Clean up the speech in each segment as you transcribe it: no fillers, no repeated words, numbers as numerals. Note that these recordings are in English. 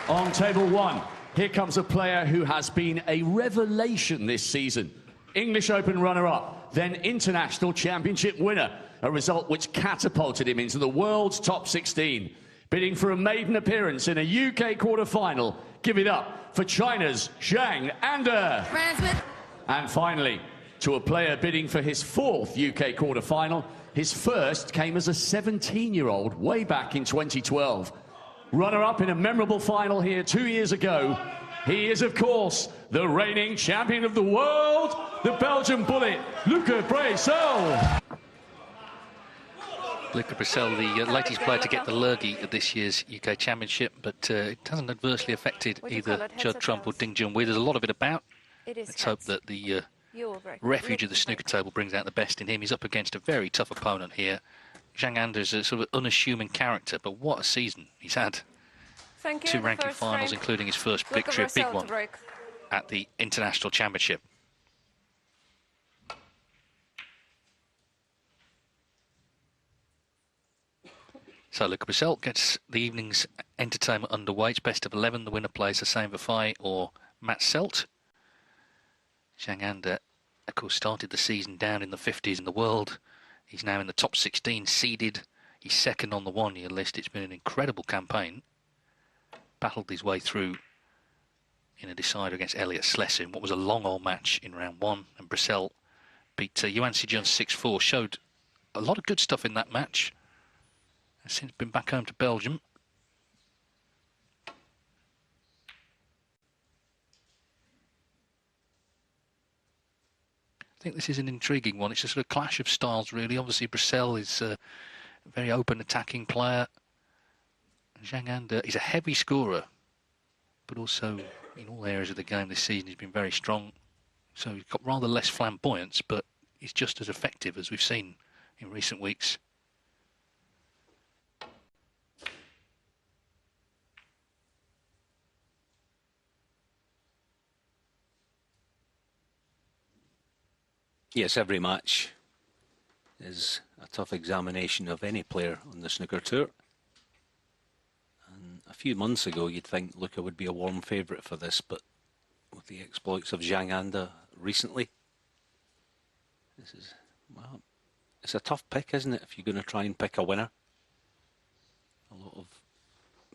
On table one, here comes a player who has been a revelation this season. English Open runner-up, then International Championship winner, a result which catapulted him into the world's top 16. Bidding for a maiden appearance in a UK quarter-final, give it up for China's Zhang. And finally, to a player bidding for his fourth UK quarter-final, his first came as a 17-year-old way back in 2012. Runner-up in a memorable final here 2 years ago, he is, of course, the reigning champion of the world, the Belgian bullet, Luca Brecel. Luca Brecel, the latest player to get the lurgy at this year's UK Championship, but it hasn't adversely affected either Judd Trump or Ding Junhui. There's a lot of it about. Let's hope that the refuge of the snooker table brings out the best in him. He's up against a very tough opponent here. Zhang is a sort of unassuming character, but what a season he's had. Two ranking finals, including his first victory, a big one, at the International Championship. So Luca Brecel gets the evening's entertainment underway. It's best of 11. The winner plays Hussein Vafai or Matt Selt. Zhang, of course, started the season down in the 50s in the world. He's now in the top 16 seeded. He's second on the one-year list. It's been an incredible campaign. Battled his way through in a decider against Elliot Slessin, what was a long old match in round one. And Brecel beat Yuan Sijun 6-4. Showed a lot of good stuff in that match. Has since been back home to Belgium. I think this is an intriguing one. It's a sort of clash of styles, really. Obviously, Brecel is a very open attacking player. Zhang is a heavy scorer, but also in all areas of the game this season he's been very strong. So he's got rather less flamboyance, but he's just as effective as we've seen in recent weeks. Yes, every match is a tough examination of any player on the snooker tour. And a few months ago, you'd think Luca would be a warm favourite for this, but with the exploits of Zhang recently, this is, well, it's a tough pick, isn't it, if you're going to try and pick a winner? A lot of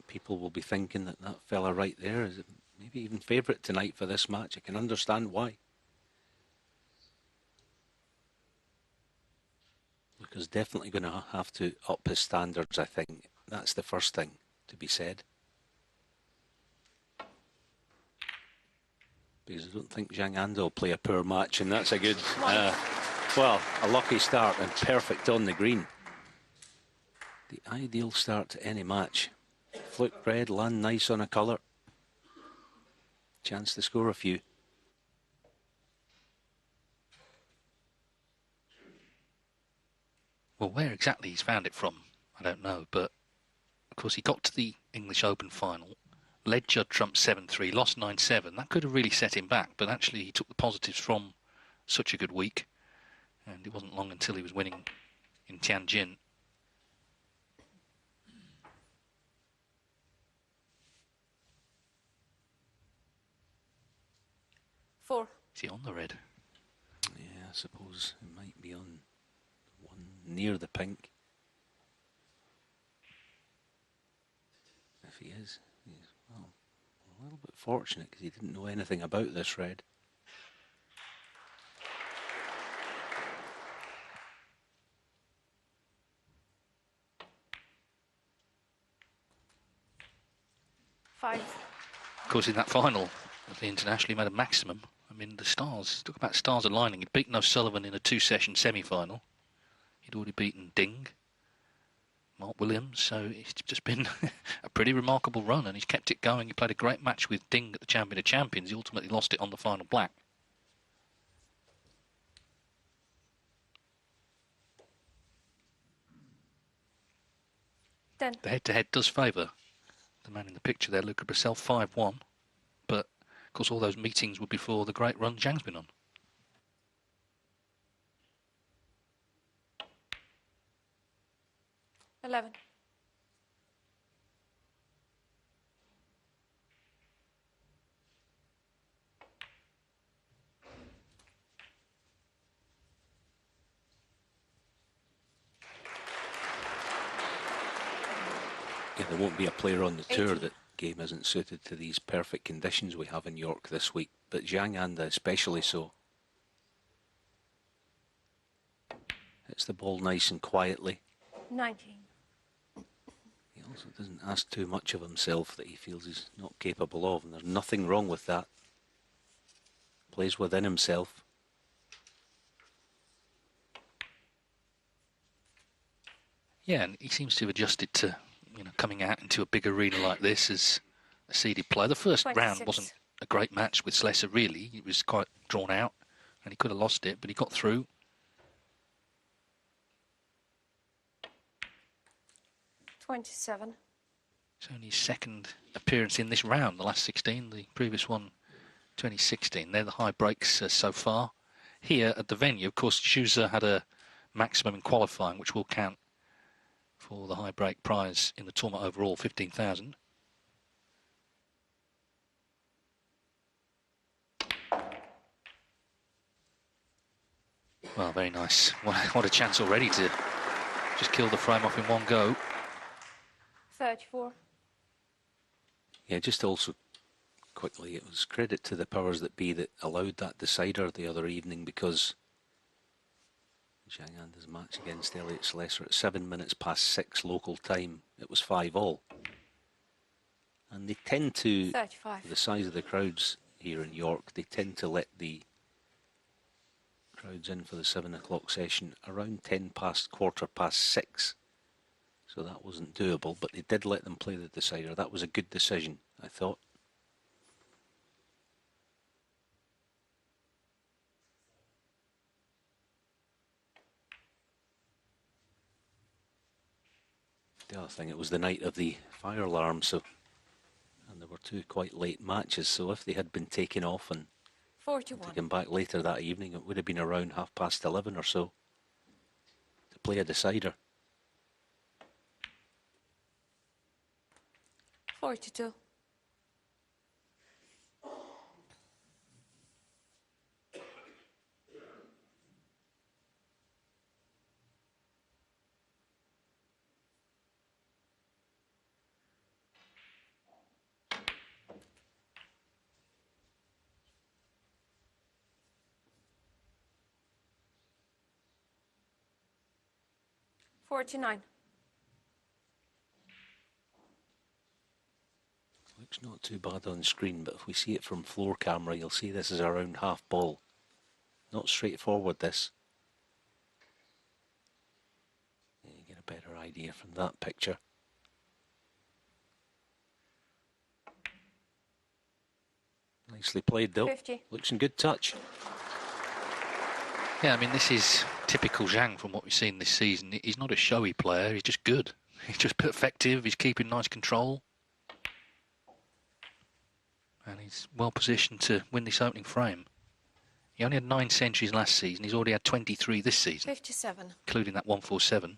people will be thinking that that fella right there is maybe even favourite tonight for this match. I can understand why. Luca's definitely going to have to up his standards, I think. That's the first thing to be said. Because I don't think Zhang will play a poor match, and that's a good, well, a lucky start and perfect on the green. The ideal start to any match. Fluke red, land nice on a colour. Chance to score a few. Well, where exactly he's found it from, I don't know, but of course he got to the English Open final, led Judd Trump 7-3, lost 9-7. That could have really set him back, but actually he took the positives from such a good week, and it wasn't long until he was winning in Tianjin. Is he on the red? Yeah, I suppose it might be on one near the pink. If he is, he's, well, a little bit fortunate because he didn't know anything about this red. Of course, in that final of the International, he made a maximum. I mean, the stars, talk about stars aligning. He'd beaten O'Sullivan in a two-session semi-final. He'd already beaten Ding, Mark Williams, so it's just been a pretty remarkable run, and he's kept it going. He played a great match with Ding at the Champion of Champions. He ultimately lost it on the final black. The head-to-head does favour the man in the picture there, Luca Brecel, 5-1. But, of course, all those meetings were before the great run Zhang's been on. Yeah, there won't be a player on the tour 80. that game isn't suited to these perfect conditions we have in York this week, but Zhang Anda especially so. Hits the ball nice and quietly. 19. He also doesn't ask too much of himself that he feels he's not capable of, and there's nothing wrong with that. Plays within himself. Yeah, and he seems to have adjusted to, coming out into a big arena like this as a seeded player. The first 26. round wasn't a great match with Slesser, really. It was quite drawn out, and he could have lost it, but he got through. 27. It's only his second appearance in this round, the last 16. The previous one, 2016. They're the high breaks so far. Here at the venue, of course, Schuser had a maximum in qualifying, which will count for the high break prize in the tournament overall, 15,000. Well, very nice. What a chance already to just kill the frame off in one go. 34. Yeah, just also quickly, it was credit to the powers that be that allowed that decider the other evening, because Zhang Anda's match against Elliot Slesser at 7 minutes past 6 local time, it was 5-all. And they tend to, 35. the size of the crowds here in York, they tend to let the crowds in for the 7 o'clock session around 10 past, quarter past 6. So that wasn't doable, but they did let them play the decider. That was a good decision, I thought. The other thing, it was the night of the fire alarm, so, and there were two quite late matches, so if they had been taken off and 41. taken back later that evening, it would have been around 11:30 or so to play a decider. 42. $49. Looks not too bad on screen, but if we see it from floor camera, you'll see this is around half ball. Not straightforward, this. You get a better idea from that picture. Nicely played though. 50. Looks in good touch. Yeah, I mean, this is typical Zhang from what we've seen this season. He's not a showy player, he's just good. He's just effective, he's keeping nice control. And he's well positioned to win this opening frame. He only had 9 centuries last season, he's already had 23 this season, 57. including that 147.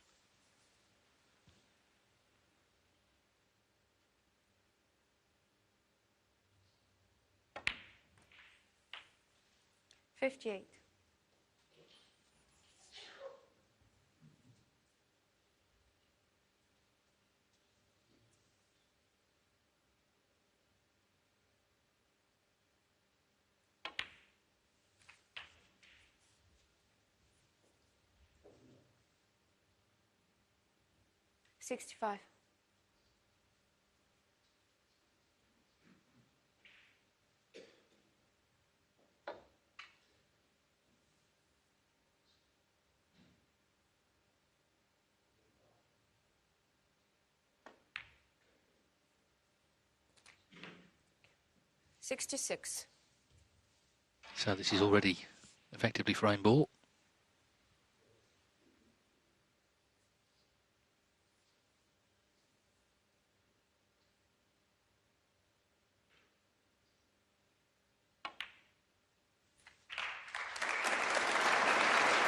$58. $65. $66. So this is already effectively frame ball.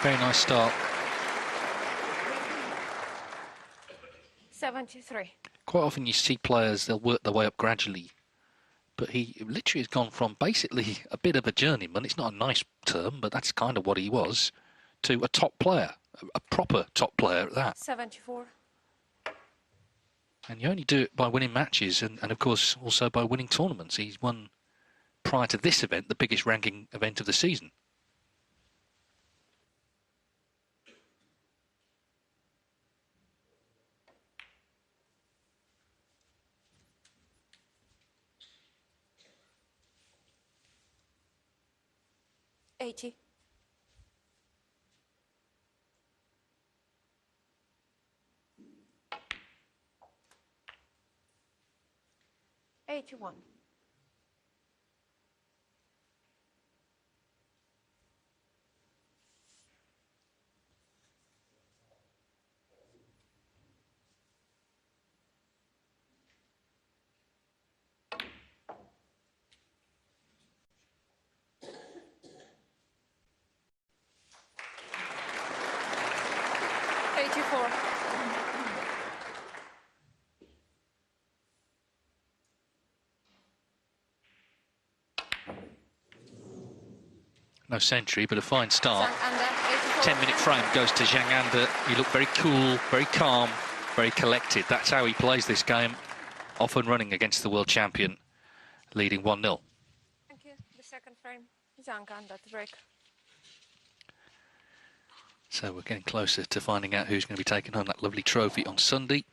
Very nice start. 73. Quite often you see players, they'll work their way up gradually. But he literally has gone from basically a bit of a journeyman, it's not a nice term, but that's kind of what he was, to a top player, a proper top player at that. 74. And you only do it by winning matches and of course, also by winning tournaments. He's won, prior to this event, the biggest ranking event of the season. $80. 81. $84. No century, but a fine start. Zhang under 84. 10-minute frame goes to Zhang Anda. He looked very cool, very calm, very collected. That's how he plays this game, off and running against the world champion, leading 1-0. Thank you. The second frame. Zhang under the break. So we're getting closer to finding out who's going to be taking home that lovely trophy on Sunday.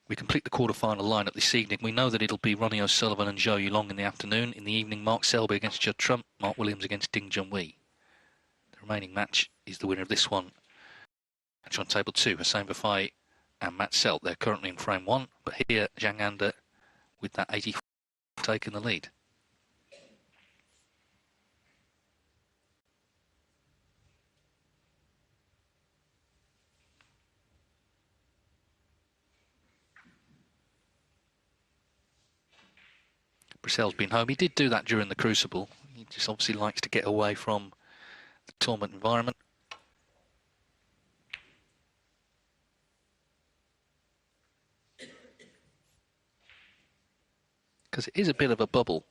We complete the quarter-final lineup this evening. We know that it'll be Ronnie O'Sullivan and Zhou Yulong in the afternoon. In the evening, Mark Selby against Judd Trump, Mark Williams against Ding Junhui. The remaining match is the winner of this one. Match on table 2, Hossein Bafai and Matt Selt. They're currently in frame 1, but here Zhang Anda with that 84 taking the lead. Brecel's been home. He did do that during the Crucible. He just obviously likes to get away from the tournament environment. Because it is a bit of a bubble.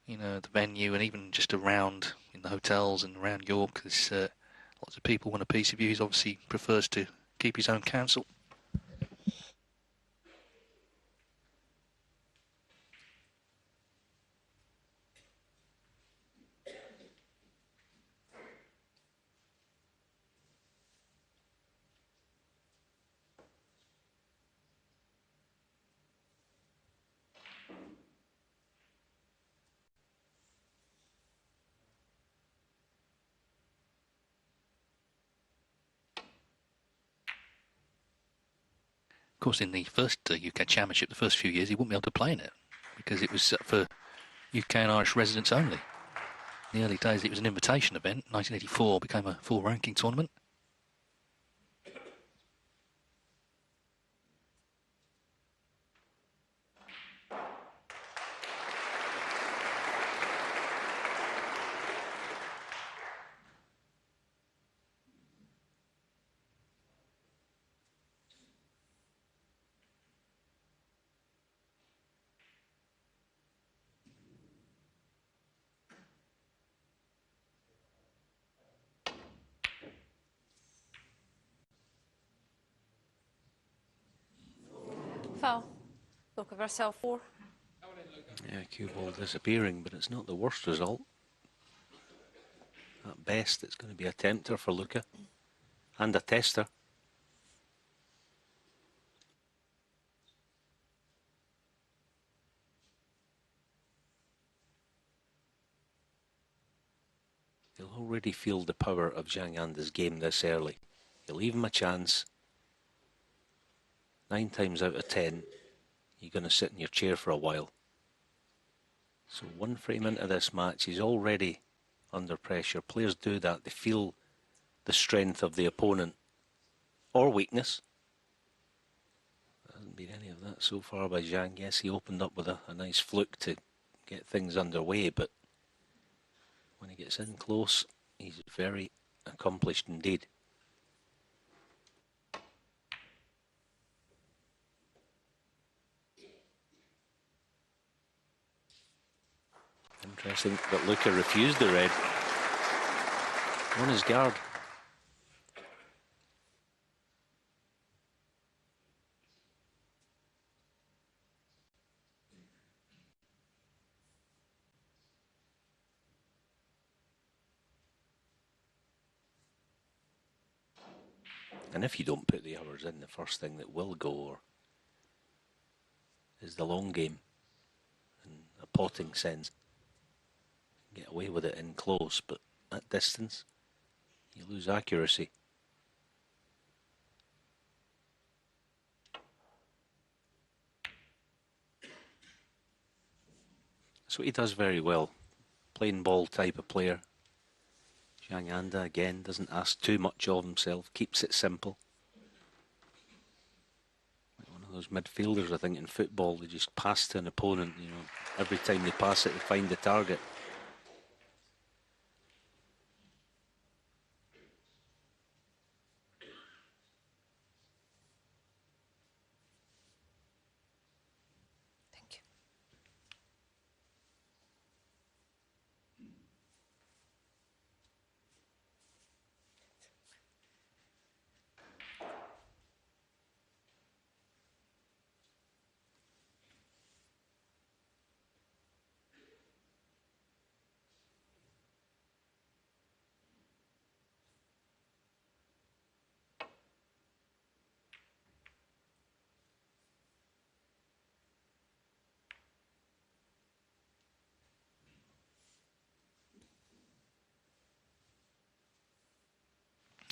You know, the venue and even just around in the hotels and around York, there's lots of people want a piece of you. He obviously prefers to keep his own counsel. Of course, in the first UK Championship, the first few years, he wouldn't be able to play in it because it was for UK and Irish residents only. In the early days, it was an invitation event. 1984 became a full ranking tournament. Foul. Luca Brecel 4. Yeah, cue ball disappearing, but it's not the worst result. At best, it's going to be a tempter for Luca and a tester. He'll already feel the power of Zhang Anda's game this early. You leave him a chance. 9 times out of 10, you're going to sit in your chair for a while. So 1 frame into this match, he's already under pressure. Players do that. They feel the strength of the opponent or weakness. There hasn't been any of that so far by Zhang. Yes, he opened up with a nice fluke to get things underway, but when he gets in close, he's very accomplished indeed. Interesting that Luca refused the red on his guard. And if you don't put the hours in, the first thing that will go is the long game. In a potting sense. Get away with it in close, but at distance, you lose accuracy. That's what he does very well. Plain ball type of player. Zhang Anda, again, doesn't ask too much of himself, keeps it simple. Like one of those midfielders, I think, in football, they just pass to an opponent, you know. Every time they pass it, they find the target. Thank you.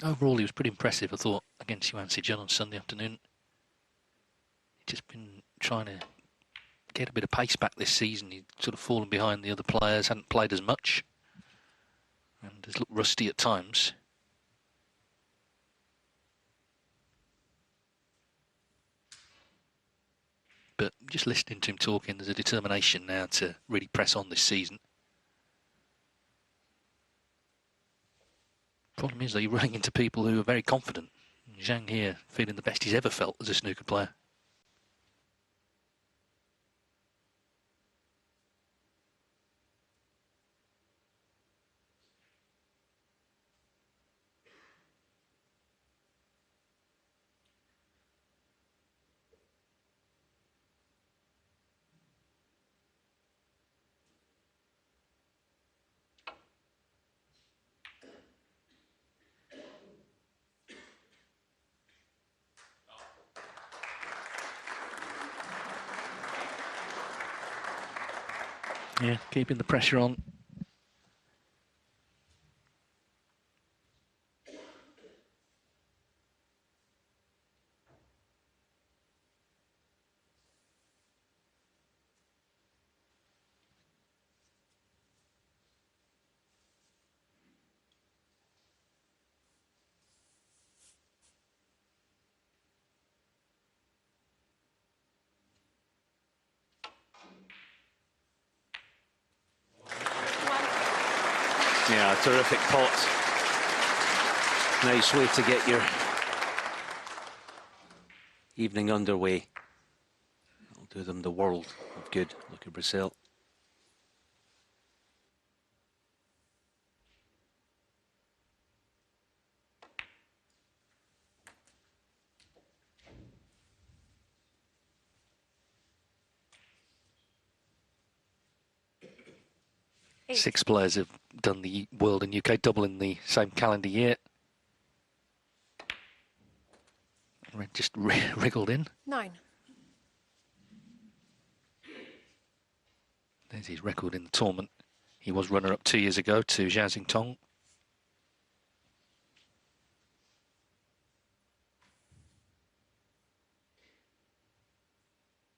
Overall, he was pretty impressive, I thought, against Yuan Zhejiang on Sunday afternoon. He's just been trying to get a bit of pace back this season. He'd sort of fallen behind the other players, hadn't played as much, and has looked rusty at times. But just listening to him talking, there's a determination now to really press on this season. Problem is that you're running into people who are very confident. Zhang here feeling the best he's ever felt as a snooker player. Yeah, keeping the pressure on. Yeah, terrific pot. Nice way to get your evening underway. It'll do them the world of good. Look at Brecel. Six players have done the World and UK double in the same calendar year. Just wriggled in. 9. There's his record in the tournament. He was runner-up 2 years ago to Zhang Tong.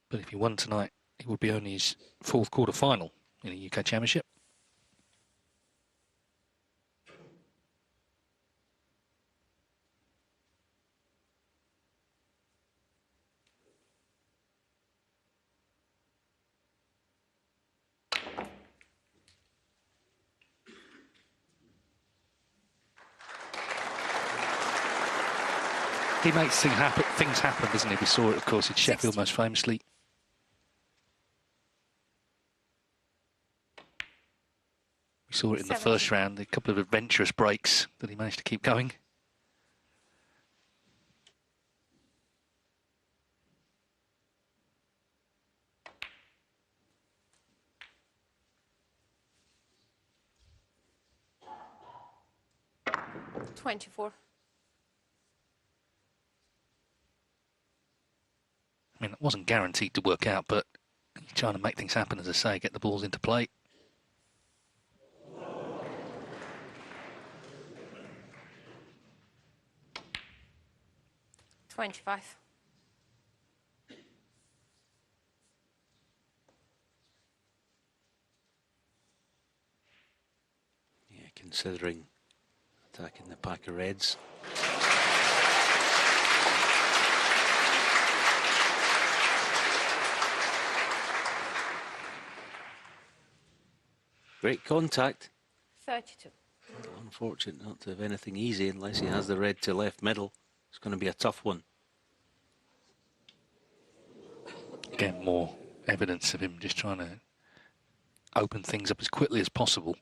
But if he won tonight, it would be only his fourth quarter-final in a UK Championship. He makes things happen, doesn't he? We saw it, of course, in Sheffield most famously. We saw it in the first round, a couple of adventurous breaks that he managed to keep going. $24. wasn't guaranteed to work out, but trying to make things happen, as I say, get the balls into play. $25. Yeah, considering attacking the pack of reds. Great contact. 32. Unfortunate not to have anything easy unless he has the red to left middle. It's going to be a tough one. Again, more evidence of him just trying to open things up as quickly as possible.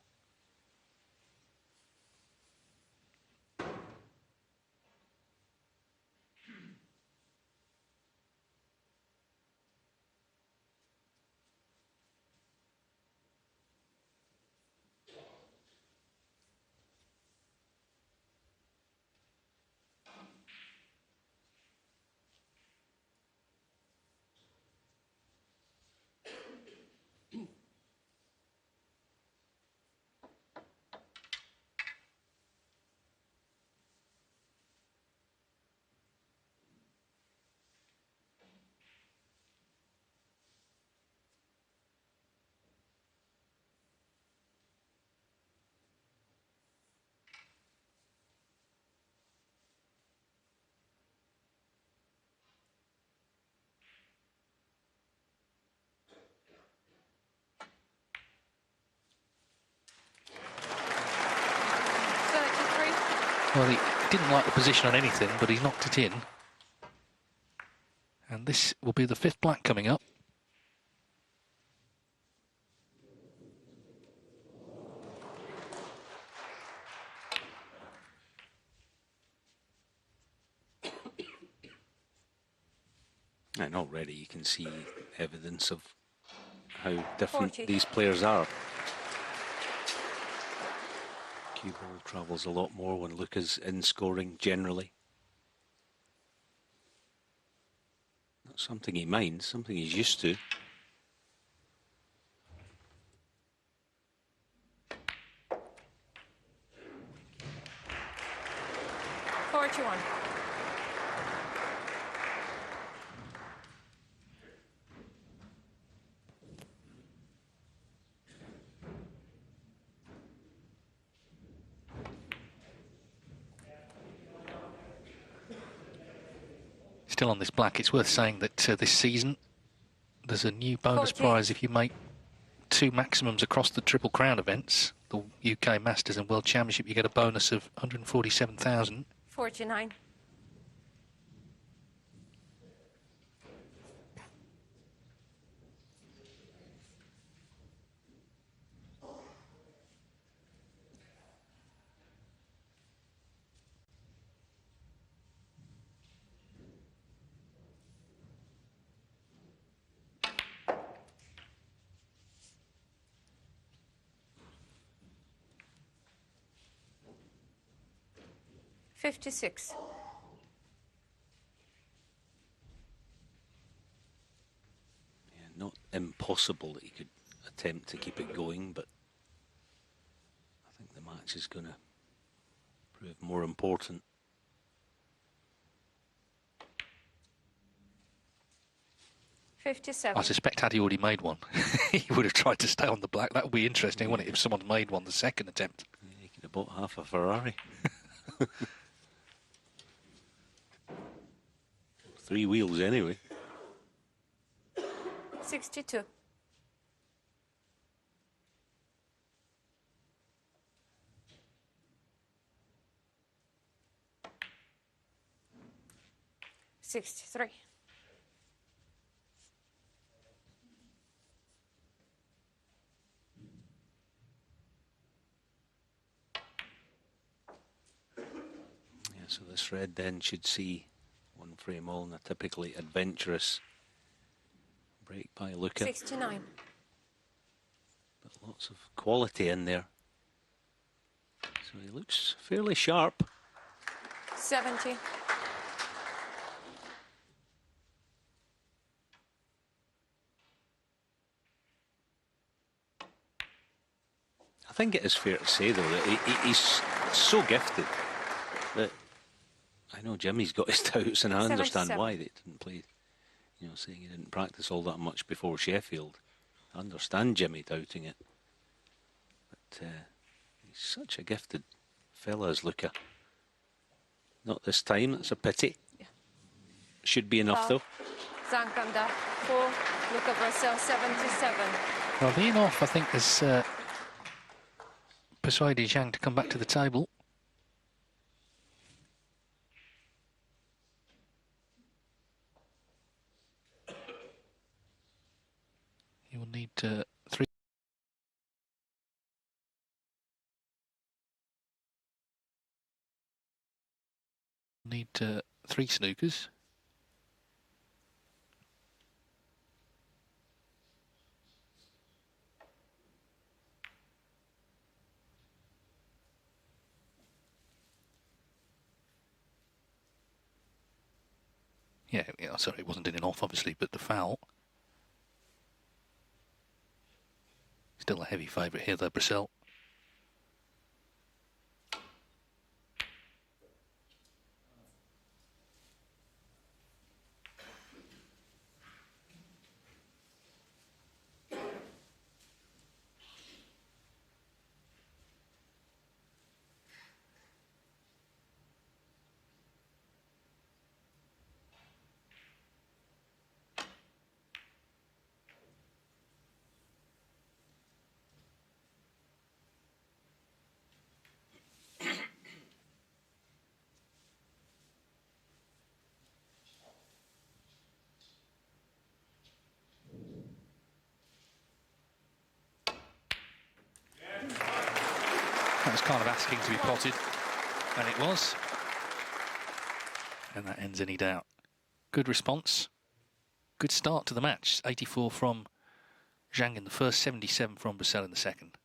Well, he didn't like the position on anything, but he knocked it in. And this will be the 5th black coming up. And already you can see evidence of how different 40. these players are. Cue ball travels a lot more when Luca's in scoring generally. Not something he minds, something he's used to. $41. Still on this black, it's worth saying that this season there's a new bonus 40. prize if you make 2 maximums across the Triple Crown events, the UK Masters and World Championship. You get a bonus of 147,000. 49. $56. Yeah, not impossible that he could attempt to keep it going, but I think the match is going to prove more important. I suspect had he already made one, he would have tried to stay on the black. That would be interesting, wouldn't it, if someone made one the second attempt? Yeah, he could have bought half a Ferrari. 3 wheels anyway. 62. $63. Yeah, so this red then should see one frame all in a typically adventurous break by Luca. 69. But lots of quality in there. So he looks fairly sharp. 70. think it is fair to say, though, that he's so gifted that I know Jimmy's got his doubts, and I understand why they didn't play. You know, saying he didn't practice all that much before Sheffield. I understand Jimmy doubting it. But he's such a gifted fella as Luca. Not this time, it's a pity. Yeah. Should be enough, though. Zhang under 4, Luca Brecel 77. Well, being off, I think, has persuaded Zhang to come back to the table. He will need 3. Need 3 snookers. Yeah, sorry, it wasn't in and off, obviously, but the foul. Still a heavy favourite here, though, Brecel. That was kind of asking to be potted, and it was. And that ends any doubt. Good response. Good start to the match. 84 from Zhang in the first, 77 from Brecel in the second.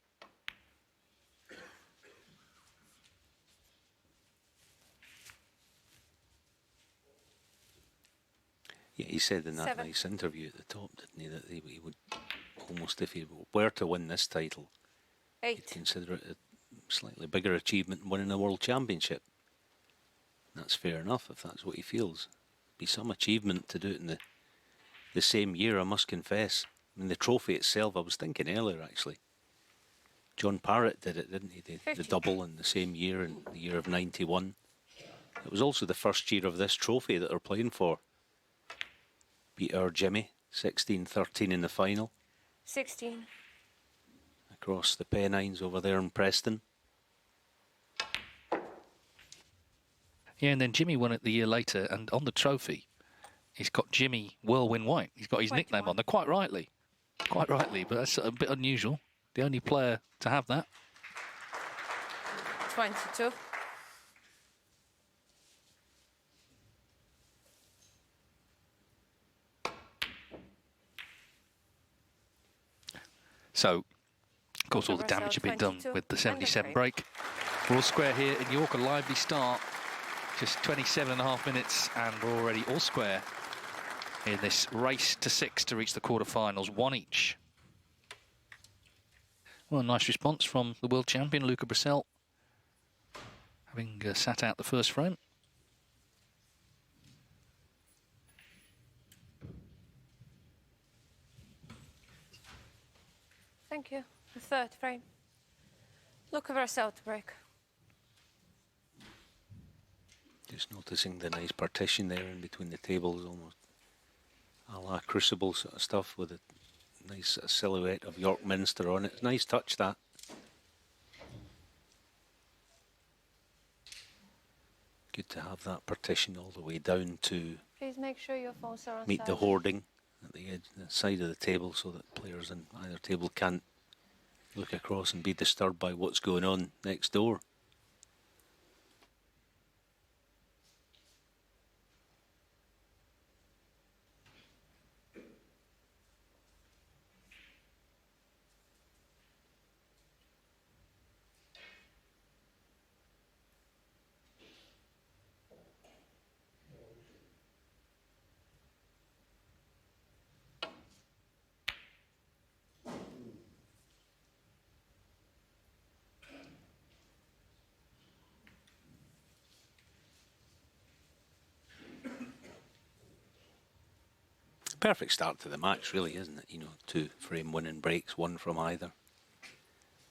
Yeah, he said in that nice interview at the top, didn't he, that he would almost, if he were to win this title, 8. he'd consider it a slightly bigger achievement than winning a world championship. That's fair enough if that's what he feels. Be some achievement to do it in the same year, I must confess. I mean, the trophy itself, I was thinking earlier actually, John Parrott did it, didn't he? The double in the same year, in the year of 91. It was also the first year of this trophy that they're playing for. Beat our Jimmy, 16-13 in the final. 16. Across the Pennines over there in Preston. Yeah, and then Jimmy won it the year later, and on the trophy, he's got Jimmy Whirlwind White. He's got his nickname on there, quite rightly. Quite rightly, but that's a bit unusual. The only player to have that. 22. So, of course, all the damage had been done with the 77 break. We're all square here in York, a lively start. Just 27.5 minutes, and we're already all square in this race to 6 to reach the quarterfinals, 1 each. Well, a nice response from the world champion, Luca Brecel, having sat out the first frame. Thank you. The third frame. Luca Brecel to break. Just noticing the nice partition there in between the tables, almost a la Crucible sort of stuff, with a nice silhouette of York Minster on it. Nice touch, that. Good to have that partition all the way down to Please make sure your phones are on meet the silent. hoarding at the edge, the side of the table, so that players on either table can't look across and be disturbed by what's going on next door. perfect start to the match, really, isn't it? You know, 2 frame winning breaks, 1 from either.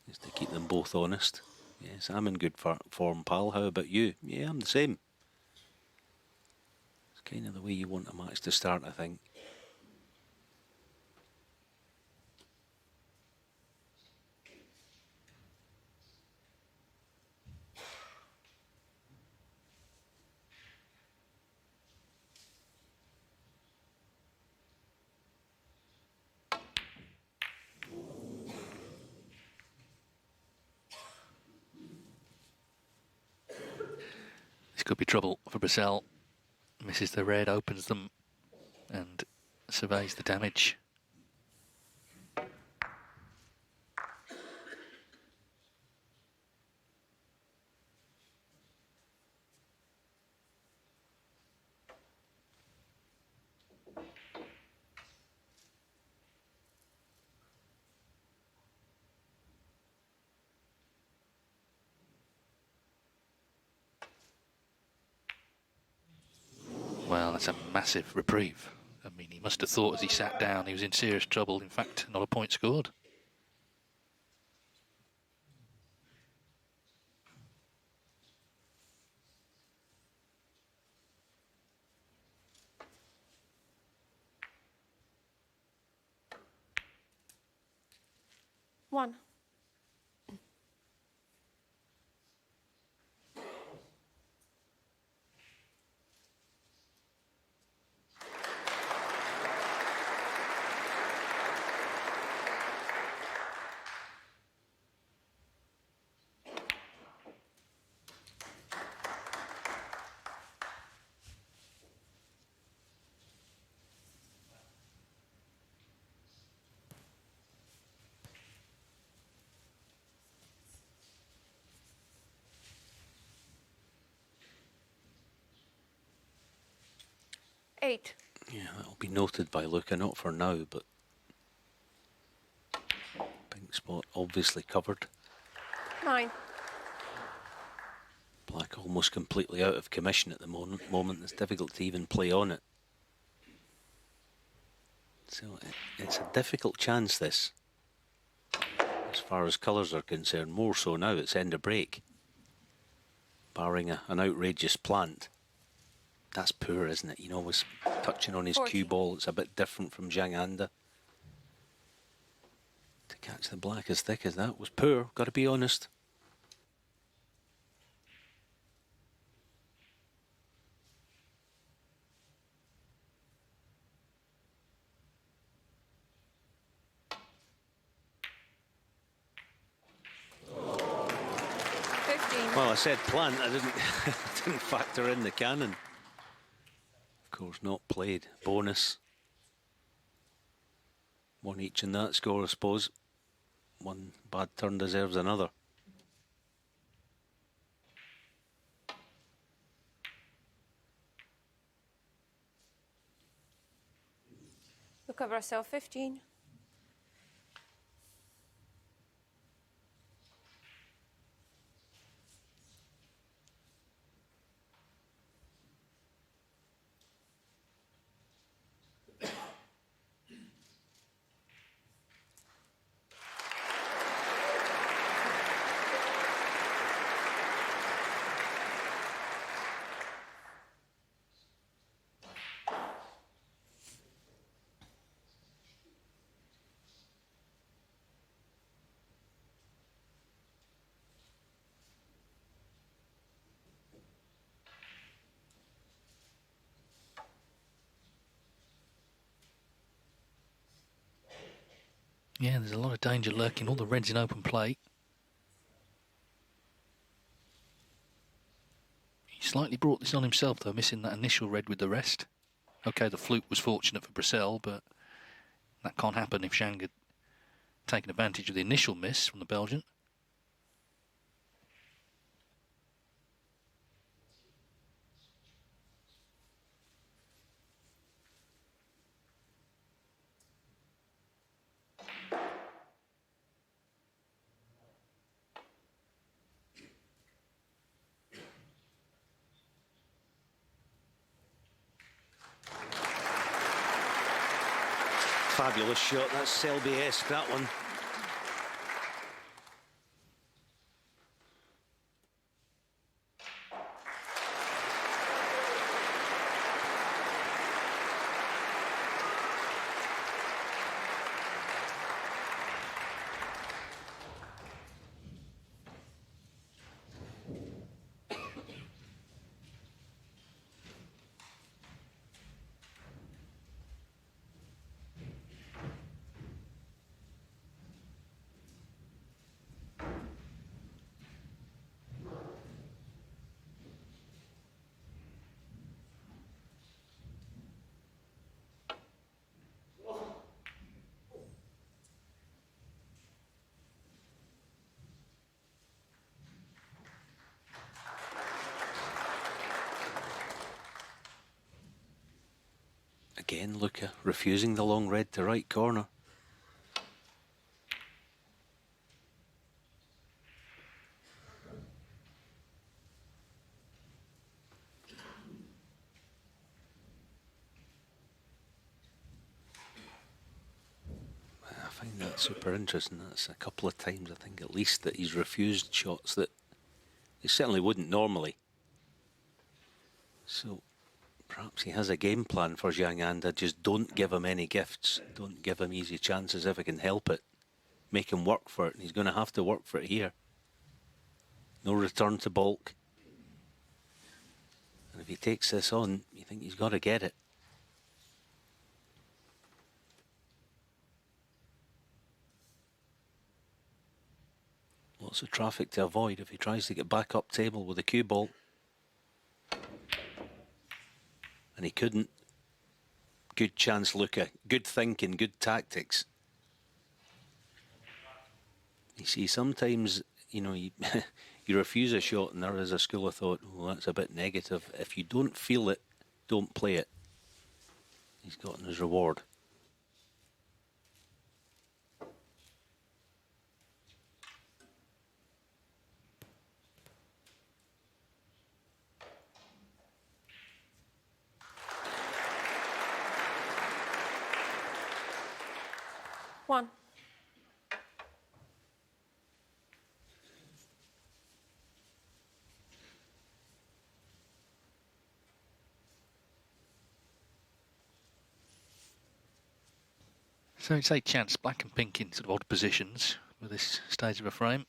Just to keep them both honest. Yes, I'm in good form, pal. How about you? Yeah, I'm the same. It's kind of the way you want a match to start, I think. This could be trouble for Brecel. Misses the red, opens them, and surveys the damage. Well, that's a massive reprieve. I mean, he must have thought as he sat down he was in serious trouble. In fact, not a point scored. One. Eight. Yeah, that'll be noted by Luca, not for now, but pink spot obviously covered. 9. Black almost completely out of commission at the moment. It's difficult to even play on it. So it's a difficult chance, this. As far as colours are concerned, more so now. It's end of break. Barring an outrageous plant. That's poor, isn't it? You know, was touching on his 40. cue ball. It's a bit different from Zhang. To catch the black as thick as that was poor, got to be honest. Well, I said plant, I didn't factor in the cannon. Of course, not played. Bonus. 1 each in that score, I suppose. One bad turn deserves another. Luca, Brecel, 15. Yeah, there's a lot of danger lurking. All the reds in open play. He slightly brought this on himself, though, missing that initial red with the rest. OK, the fluke was fortunate for Brecel, but that can't happen if Zhang had taken advantage of the initial miss from the Belgian. Fabulous shot. That's Selby-esque, that one. Again, Luca refusing the long red to right corner. I find that super interesting. That's a couple of times, I think, at least, that he's refused shots that he certainly wouldn't normally. So perhaps he has a game plan for Zhang Anda. Just don't give him any gifts. Don't give him easy chances if he can help it. Make him work for it. And he's going to have to work for it here. No return to balk. And if he takes this on, you think he's got to get it. Lots of traffic to avoid if he tries to get back up table with a cue ball. And he couldn't. Good chance, Luca. Good thinking, good tactics. You see, sometimes, you know, you, you refuse a shot and there is a school of thought, oh, that's a bit negative. If you don't feel it, don't play it. He's gotten his reward. One. So it's 8 chance, black and pink in sort of odd positions with this stage of a frame.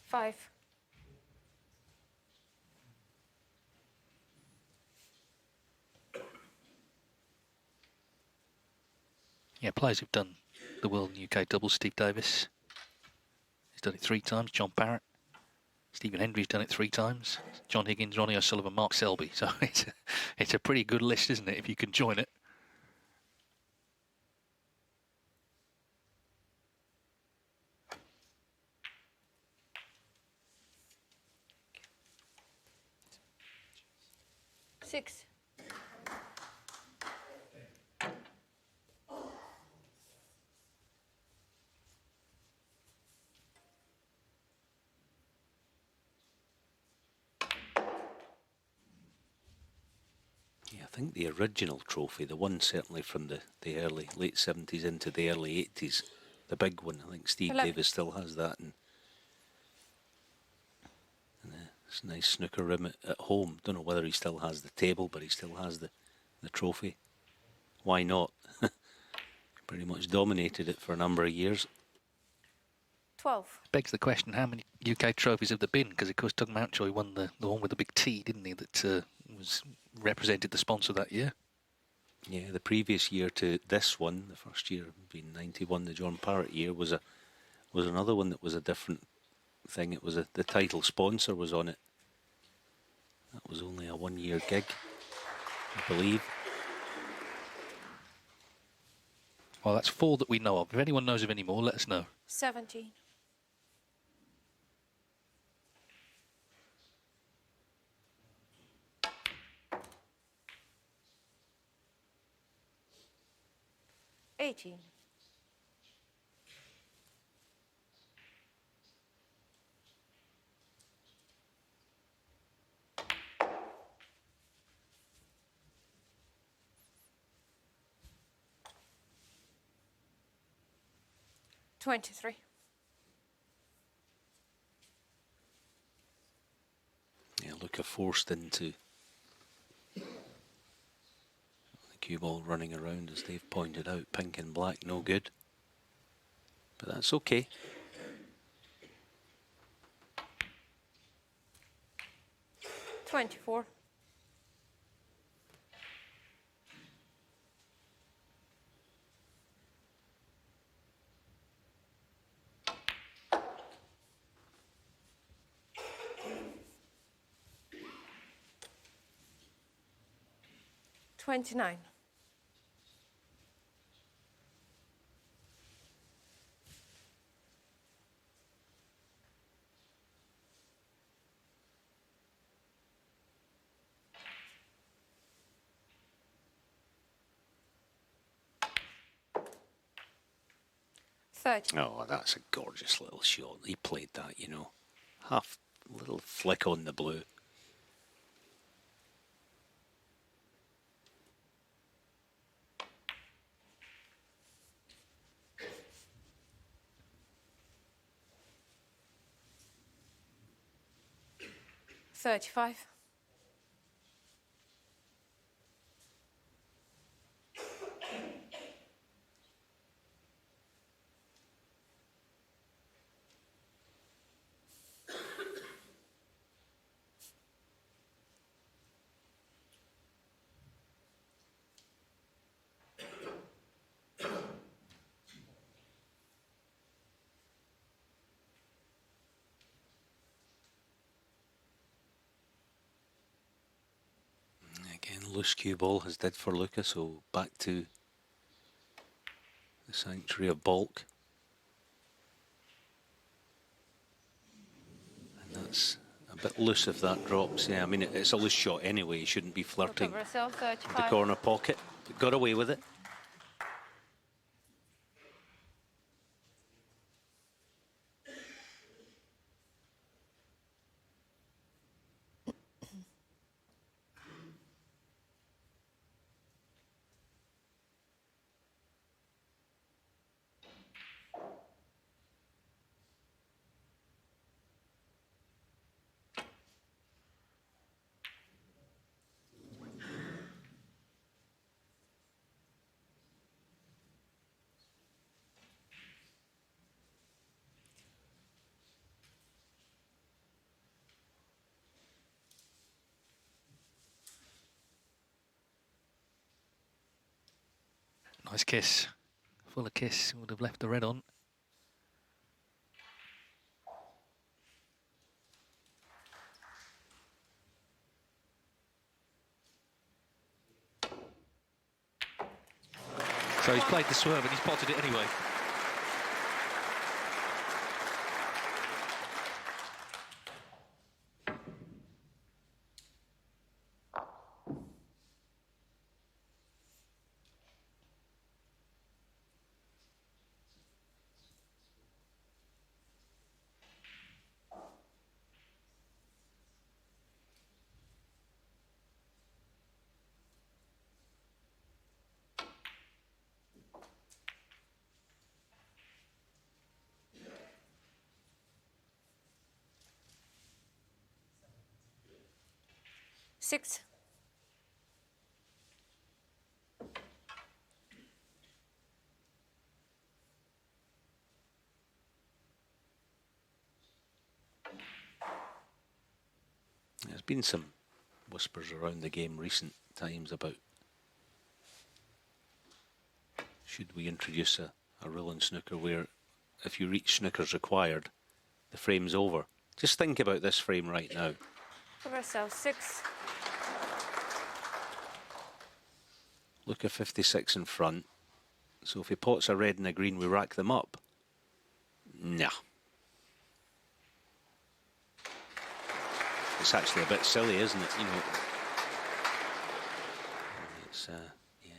Five. Yeah, players who've done the World and UK doubles. Steve Davis, he's done it 3 times. John Barrett, Stephen Hendry's done it 3 times. John Higgins, Ronnie O'Sullivan, Mark Selby. So it's a pretty good list, isn't it, if you can join it. Six. Yeah, I think the original trophy, the one certainly from the late 70s into the early 80s, the big one, I think Steve Davis still has that. And it's a nice snooker room at home. Don't know whether he still has the table, but he still has the trophy. Why not? Pretty much dominated it for a number of years. 12. Begs the question, how many UK trophies have there been? Because, of course, Doug Mountjoy won the one with the big T, didn't he, that represented the sponsor that year? Yeah, the previous year to this one, the first year being 91, the John Parrott year, was another one that was a different thing. It was the title sponsor was on it. That was only a 1-year gig, I believe. Well, that's 4 that we know of. If anyone knows of any more, let us know. 17. $18. 23. Yeah, Luca forced into the cue ball running around, as they've pointed out. Pink and black, no good. But that's okay. $24. $29. $30. Oh, that's a gorgeous little shot. He played that, you know. Half little flick on the blue. $35. Again, loose cue ball as did for Luca, so back to the sanctuary of bulk. And that's a bit loose if that drops. Yeah, I mean, it's a loose shot anyway. You shouldn't be flirting Luca Brecel, with the 35. corner pocket. But got away with it. Nice kiss. Fuller kiss would have left the red on. So he's played the swerve and he's potted it anyway. $6. There's been some whispers around the game recent times about should we introduce a rule in snooker where if you reach snooker's required, the frame's over. Just think about this frame right now. Brecel, 6. Look at 56 in front. So if he pots a red and a green, we rack them up. Nah. It's actually a bit silly, isn't it? You know, it's yeah,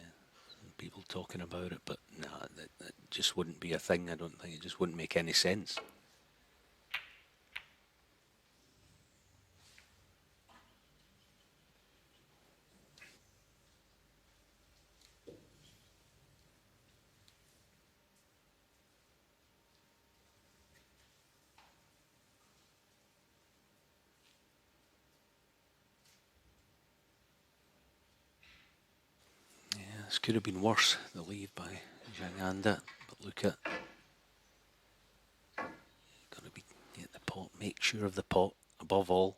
people talking about it, but nah, that just wouldn't be a thing. I don't think it just wouldn't make any sense. This could have been worse, the leave by Zhang Anda, but Luca got to be at the pot, make sure of the pot above all.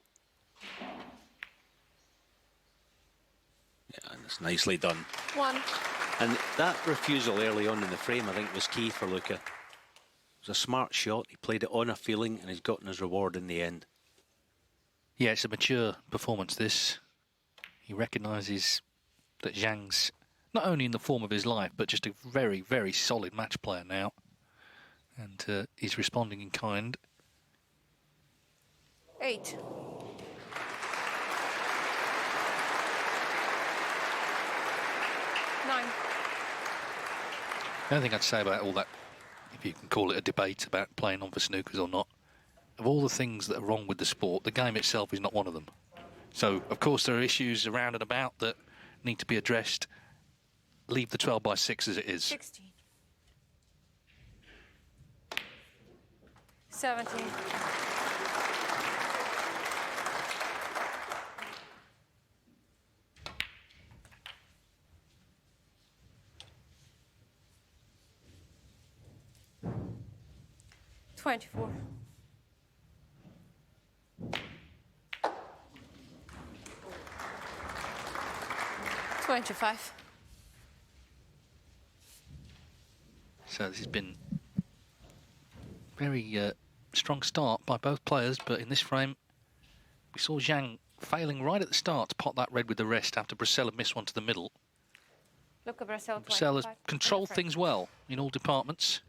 Yeah, and it's nicely done. 1. And that refusal early on in the frame, I think, was key for Luca. It was a smart shot. He played it on a feeling, and he's gotten his reward in the end. Yeah, it's a mature performance, this. He recognises that Zhang's not only in the form of his life, but just a very, very solid match player now. And he's responding in kind. 8. The only thing I'd say about all that, if you can call it a debate about playing on for snookers or not, of all the things that are wrong with the sport, the game itself is not one of them. So, of course, there are issues around and about that need to be addressed. Leave the 12 by 6 as it is. 16. 17. 24. 25. So this has been very strong start by both players, but in this frame we saw Zhang failing right at the start to pot that red with the rest after Brecel had missed one to the middle. Luca, Brecel, Brecel has 25. controlled things well in all departments.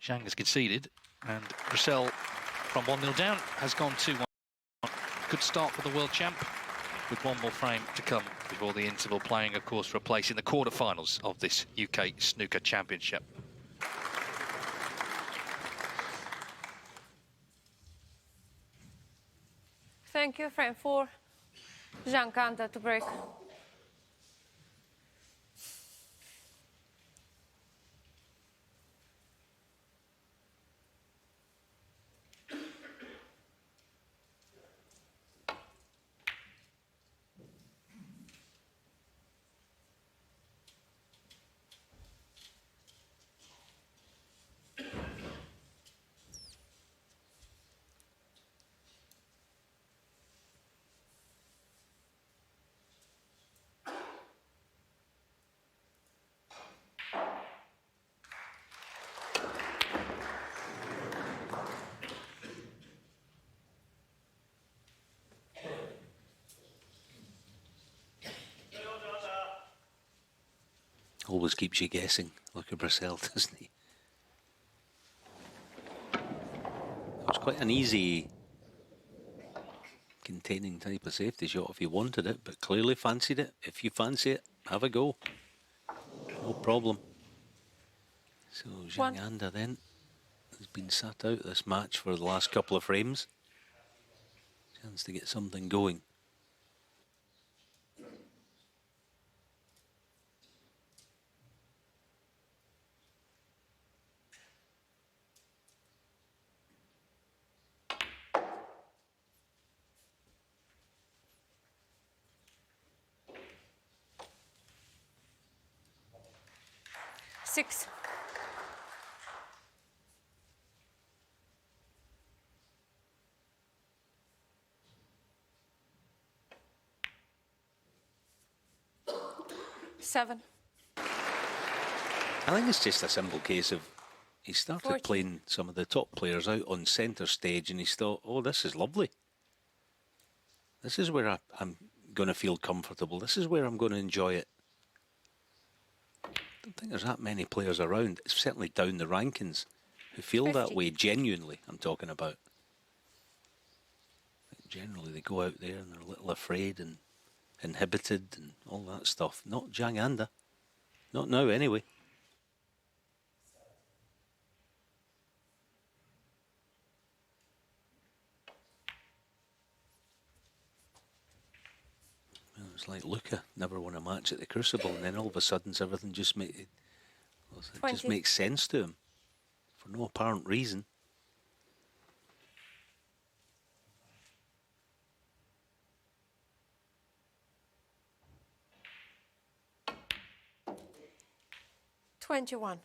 Zhang has conceded, and Brecel from 1-0 down has gone 2-1. Good start for the world champ, with one more frame to come before the interval, playing, of course, for a place in the quarter-finals of this UK Snooker Championship. Thank you. Frame 4. Zhang Anda to break. Always keeps you guessing, Luca Brecel, doesn't he? It was quite an easy containing type of safety shot if you wanted it, but clearly fancied it. If you fancy it, have a go. No problem. So Zhang Anda then has been sat out this match for the last couple of frames. Chance to get something going. Six. Seven. I think it's just a simple case of he started 14. playing some of the top players out on centre stage and he thought, oh, this is lovely. This is where I'm going to feel comfortable. This is where I'm going to enjoy it. I don't think there's that many players around, it's certainly down the rankings, who feel 50. that way genuinely, I'm talking about. Generally they go out there and they're a little afraid and inhibited and all that stuff. Not Zhang Anda. Not now anyway. Well, it's like Luca never won a match at the Crucible, and then all of a sudden everything just it just makes sense to him for no apparent reason. 21.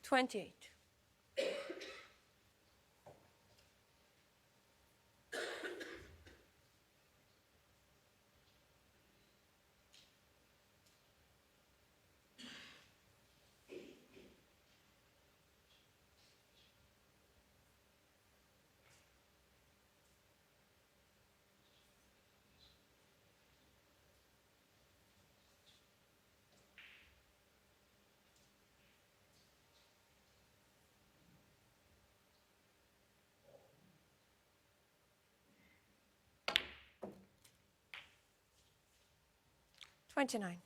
$28. $29.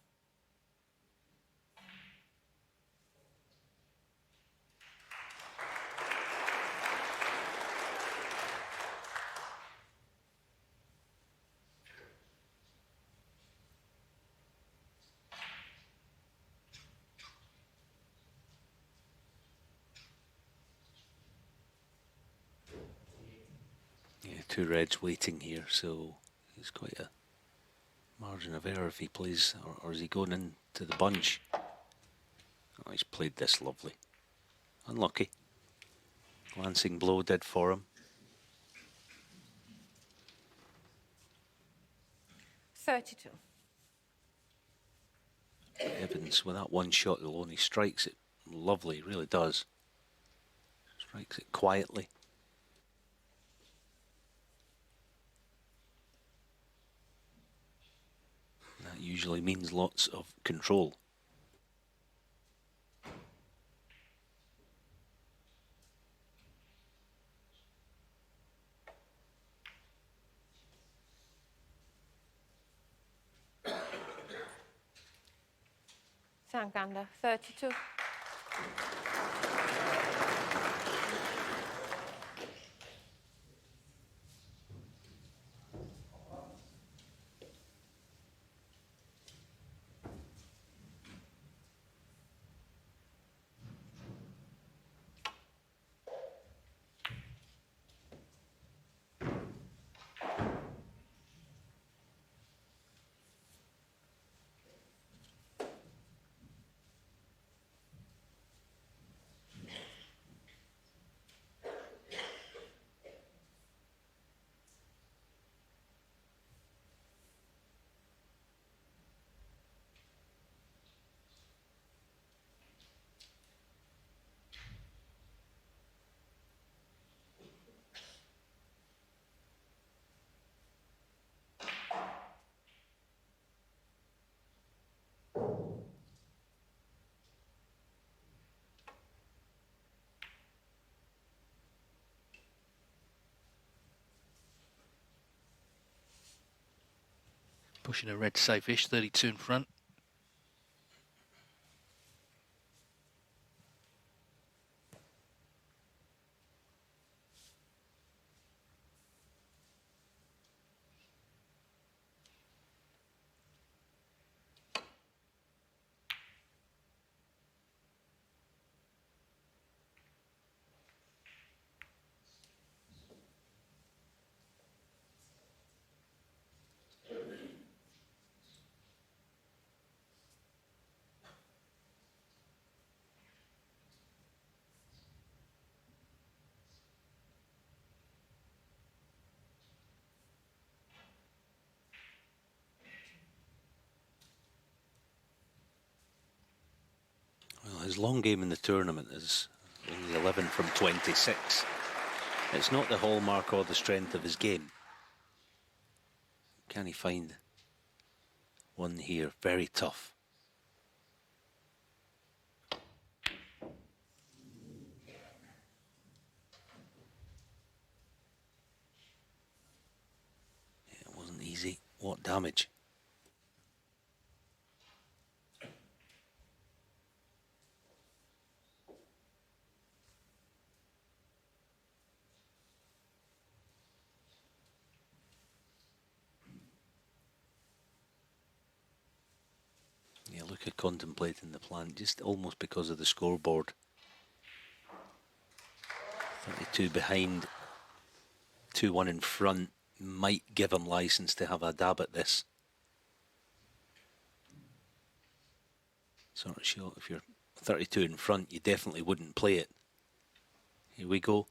Yeah, two reds waiting here, so he's quite a margin of error if he plays, or is he going into the bunch? Oh, he's played this lovely. Unlucky. Glancing blow did for him. 32. Evans, with that one shot alone, he strikes it lovely, he really does. Strikes it quietly. That usually means lots of control. Zhang under 32. Pushing a red safe-ish, 32 in front. Well, his long game in the tournament is only 11 from 26. It's not the hallmark or the strength of his game. Can he find one here? Very tough. It wasn't easy. What damage? Luca contemplating the plan, just almost because of the scoreboard. 32 behind, 2-1 in front, might give him license to have a dab at this. Sort of shot, if you're 32 in front, you definitely wouldn't play it. Here we go.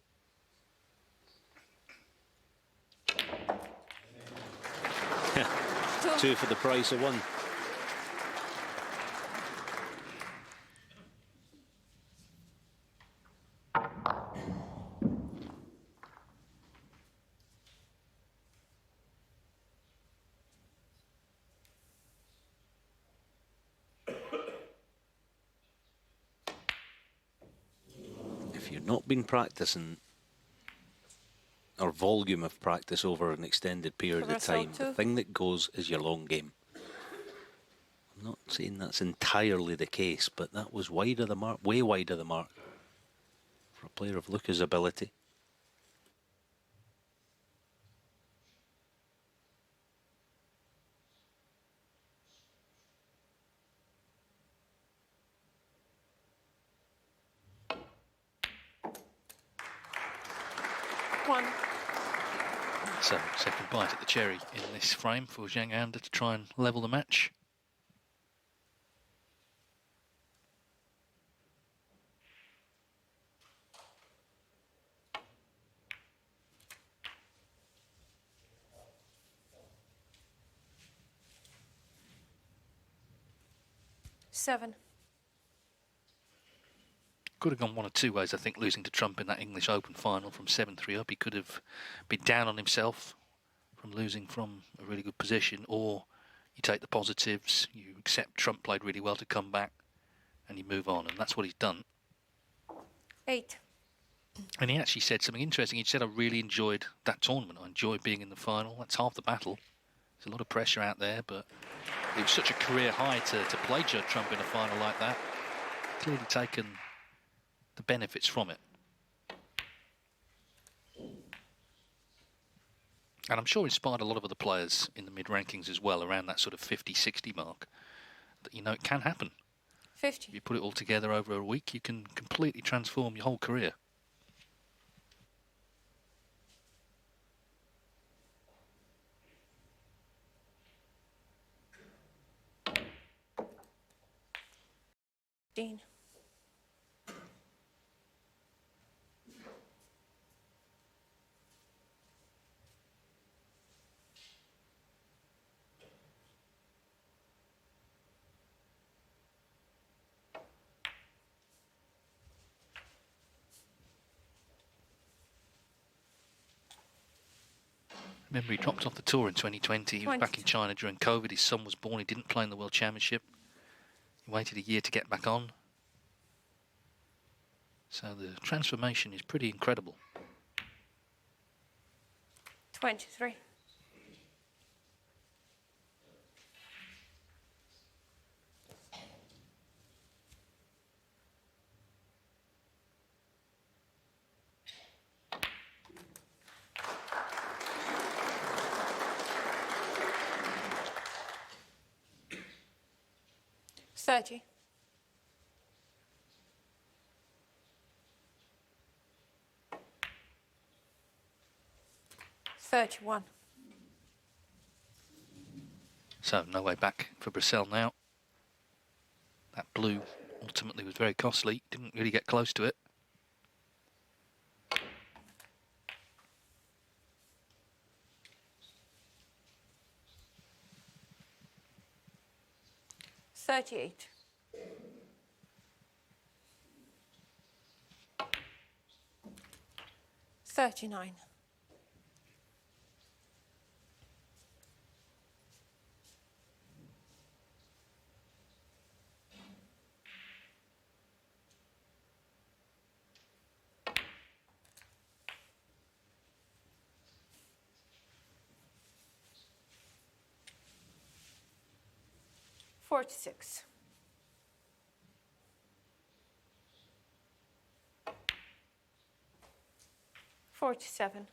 Two for the price of one. If you've not been practicing, or volume of practice over an extended period of time, the thing that goes is your long game. I'm not saying that's entirely the case, but that was wide of the mark, way wide of the mark for a player of Luca's ability. One. So, second bite at the cherry in this frame for Zhang Anda to try and level the match. Seven. Could have gone one of two ways, I think, losing to Trump in that English Open final from 7-3 up. He could have been down on himself from losing from a really good position, or you take the positives, you accept Trump played really well to come back, and you move on, and that's what he's done. 8. And he actually said something interesting. He said, I really enjoyed that tournament. I enjoyed being in the final. That's half the battle. There's a lot of pressure out there, but it was such a career high to play Judd Trump in a final like that. Clearly taken the benefits from it. And I'm sure inspired a lot of other players in the mid-rankings as well, around that sort of 50-60 mark, that, you know, it can happen. 50. If you put it all together over a week, you can completely transform your whole career. Dean. Remember, he dropped off the tour in 2020. He was back in China during COVID. His son was born. He didn't play in the World Championship. He waited a year to get back on. So the transformation is pretty incredible. 23. $30. 31. So no way back for Brecel now. That blue ultimately was very costly. Didn't really get close to it. $38. 39. 46. 47.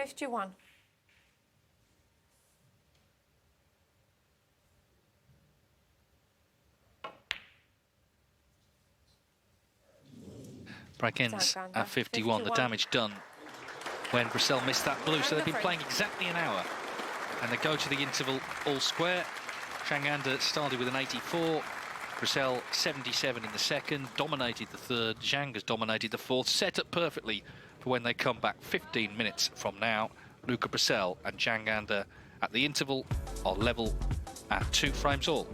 51. Break ends Zhang at 51. The damage done when Brecel missed that blue. So they've been playing exactly an hour. And they go to the interval all square. Zhang started with an 84. Brecel 77 in the second, dominated the third. Zhang has dominated the fourth, set up perfectly for when they come back 15 minutes from now. Luca Brecel and Zhang at the interval are level at 2 frames all.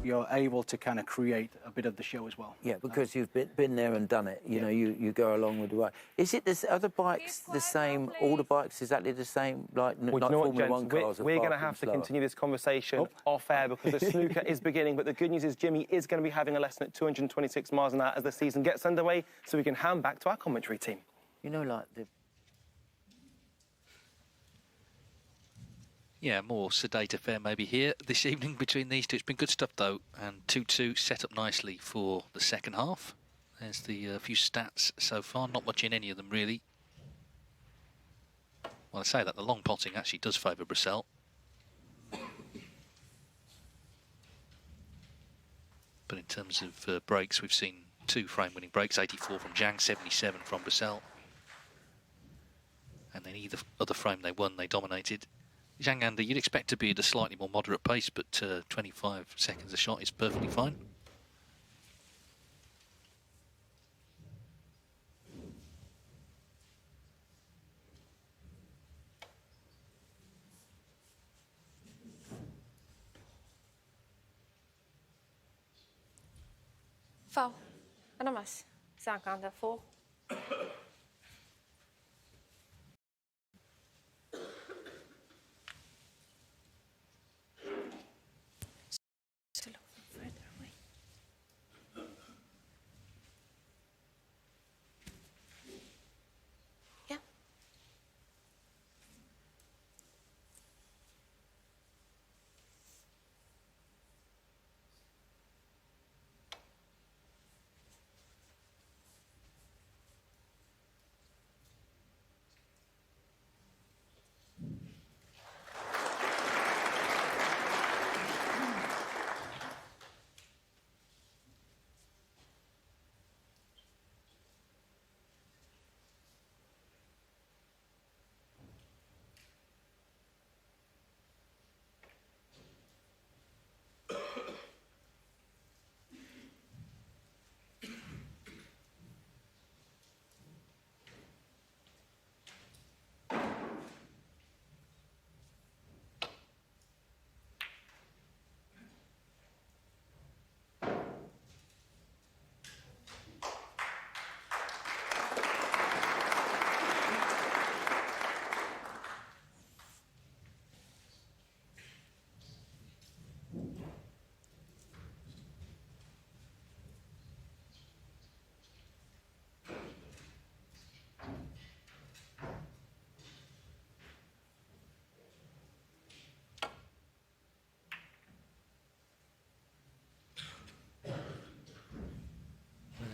You're able to kind of create a bit of the show as well. Yeah, because you've been there and done it. You know, you go along with the ride. Is it this other bikes the same? All the bikes exactly the same? Like Well, like you know Formula what, One gents, cars? we're going to have to continue this conversation off air because the snooker is beginning. But the good news is Jimmy is going to be having a lesson at 226 miles an hour as the season gets underway, so we can hand back to our commentary team. You know, like the. Yeah, more sedate affair maybe here this evening between these two. It's been good stuff though, and 2-2 set up nicely for the second half. There's the few stats so far, not much in any of them really. Well, I say that the long potting actually does favour Brecel. But in terms of breaks, we've seen 2 frame-winning breaks, 84 from Zhang, 77 from Brecel. And then either other frame they won, they dominated. Zhang you'd expect to be at a slightly more moderate pace, but 25 seconds a shot is perfectly fine. Foul. Ano mas? Zhang 4. Still further away. Yeah.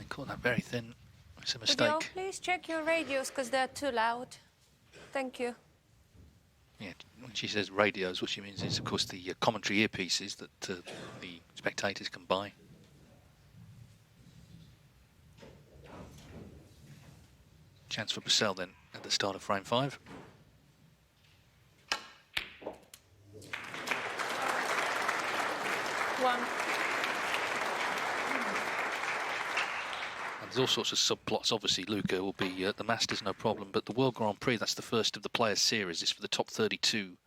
Caught that very thin. It's a Video, mistake. please check your radios because they're too loud. Thank you. Yeah, when she says radios, what she means is, of course, the commentary earpieces that the spectators can buy. Chance for Brecel then at the start of frame 5. One. There's all sorts of subplots. Obviously, Luca will be at the Masters, no problem. But the World Grand Prix, that's the first of the Players' Series. It's for the top 32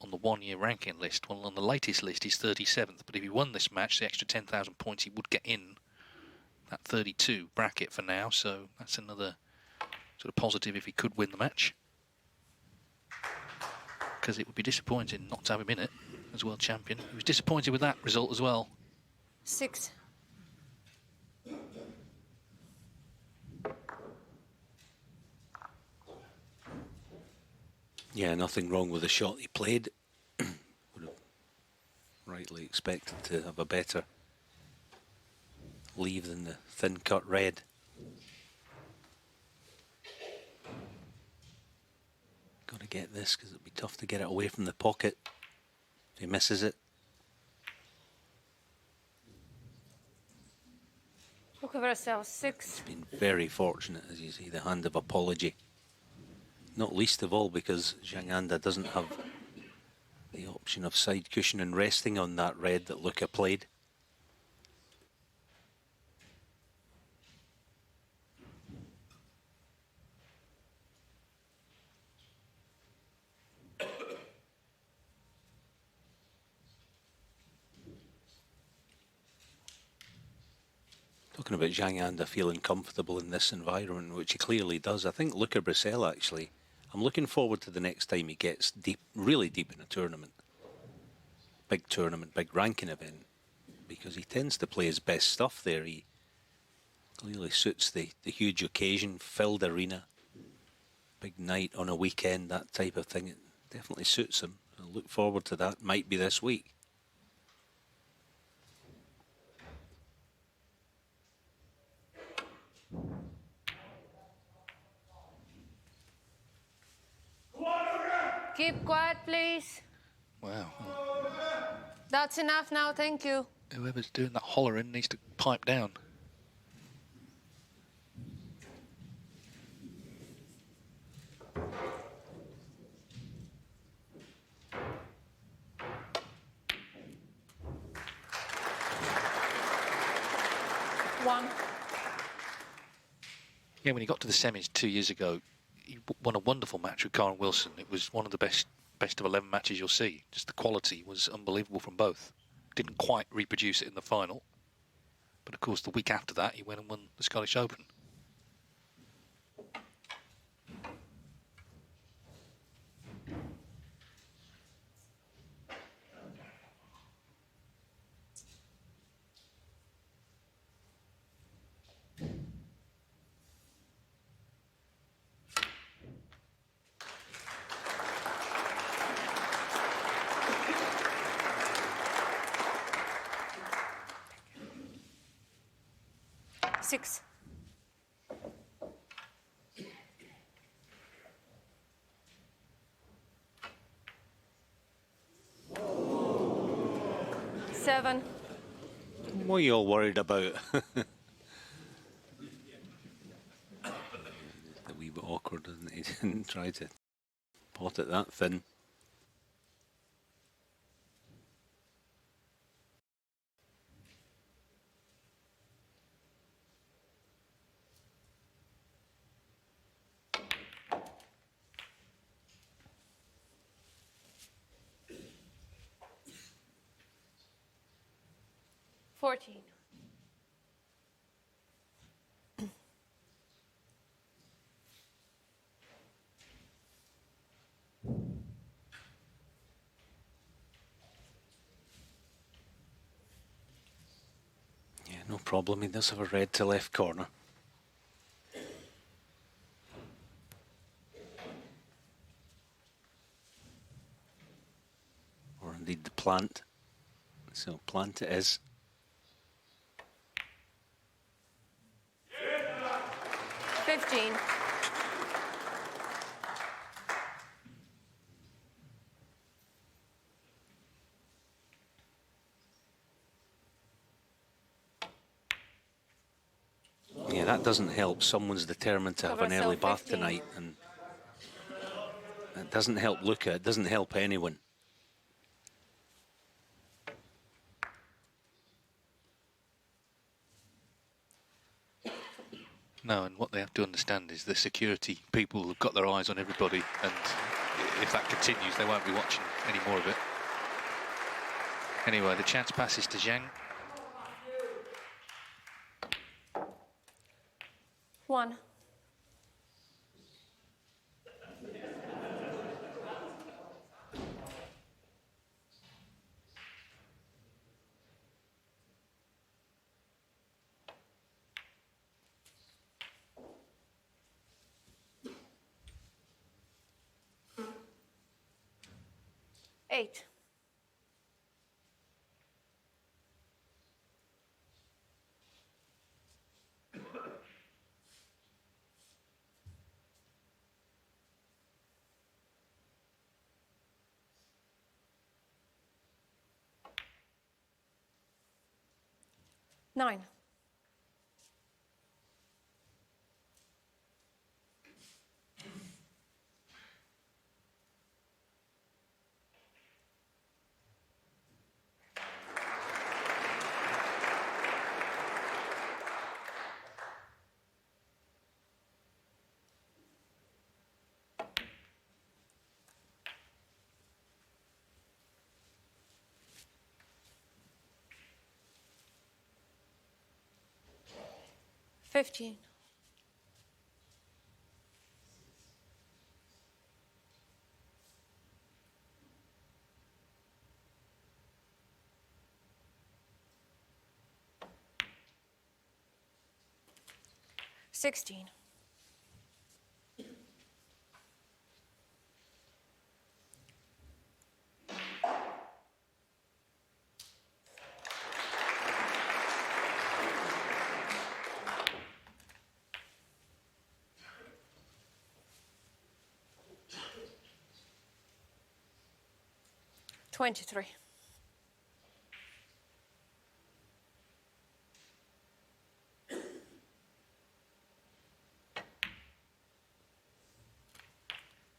on the one-year ranking list. Well, on the latest list, he's 37th. But if he won this match, the extra 10,000 points, he would get in that 32 bracket for now. So that's another sort of positive if he could win the match. Because it would be disappointing not to have him in it as world champion. He was disappointed with that result as well. 6. Yeah, nothing wrong with the shot he played. Would have rightly expected to have a better leave than the thin cut red. Got to get this because it'll be tough to get it away from the pocket if he misses it. Look over ourselves. 6. Been very fortunate, as you see, the hand of apology. Not least of all because Zhang Anda doesn't have the option of side cushion and resting on that red that Luca played. Talking about Zhang Anda feeling comfortable in this environment, which he clearly does. I think Luca Brecel, actually, I'm looking forward to the next time he gets deep, really deep in a tournament. Big tournament, big ranking event. Because he tends to play his best stuff there. He clearly suits the huge occasion, filled arena, big night on a weekend, that type of thing. It definitely suits him. I look forward to that. Might be this week. Keep quiet, please. Wow. That's enough now, thank you. Whoever's doing that hollering needs to pipe down. One. Yeah, when he got to the semis 2 years ago, he won a wonderful match with Karen Wilson. It was one of the best of 11 matches you'll see. Just the quality was unbelievable from both. Didn't quite reproduce it in the final. But of course, the week after that, he went and won the Scottish Open. Six. Seven. What are you all worried about? A wee bit awkward, isn't it? He didn't try to pot it that thin. Fourteen. Yeah, no problem. He does have a red to left corner. Or indeed the plant. So plant it is. 15. Yeah, that doesn't help. Someone's determined to have an early bath 15. tonight, and it doesn't help Luca. It doesn't help anyone. No, and what they have to understand is the security people have got their eyes on everybody, and if that continues, they won't be watching any more of it. Anyway, the chance passes to Zhang. One. Eight. 9. $15. $16. $23.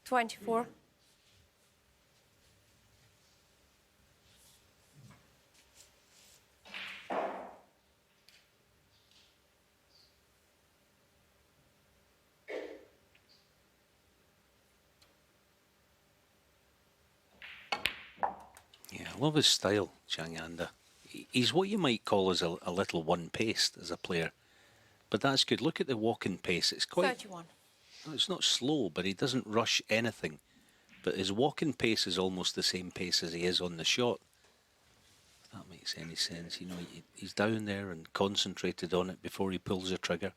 $24. Yeah, I love his style, Zhang. He's what you might call as a little one-paced as a player. But that's good. Look at the walking pace. It's quite... 31. It's not slow, but he doesn't rush anything. But his walking pace is almost the same pace as he is on the shot. If that makes any sense. You know, he's down there and concentrated on it before he pulls the trigger.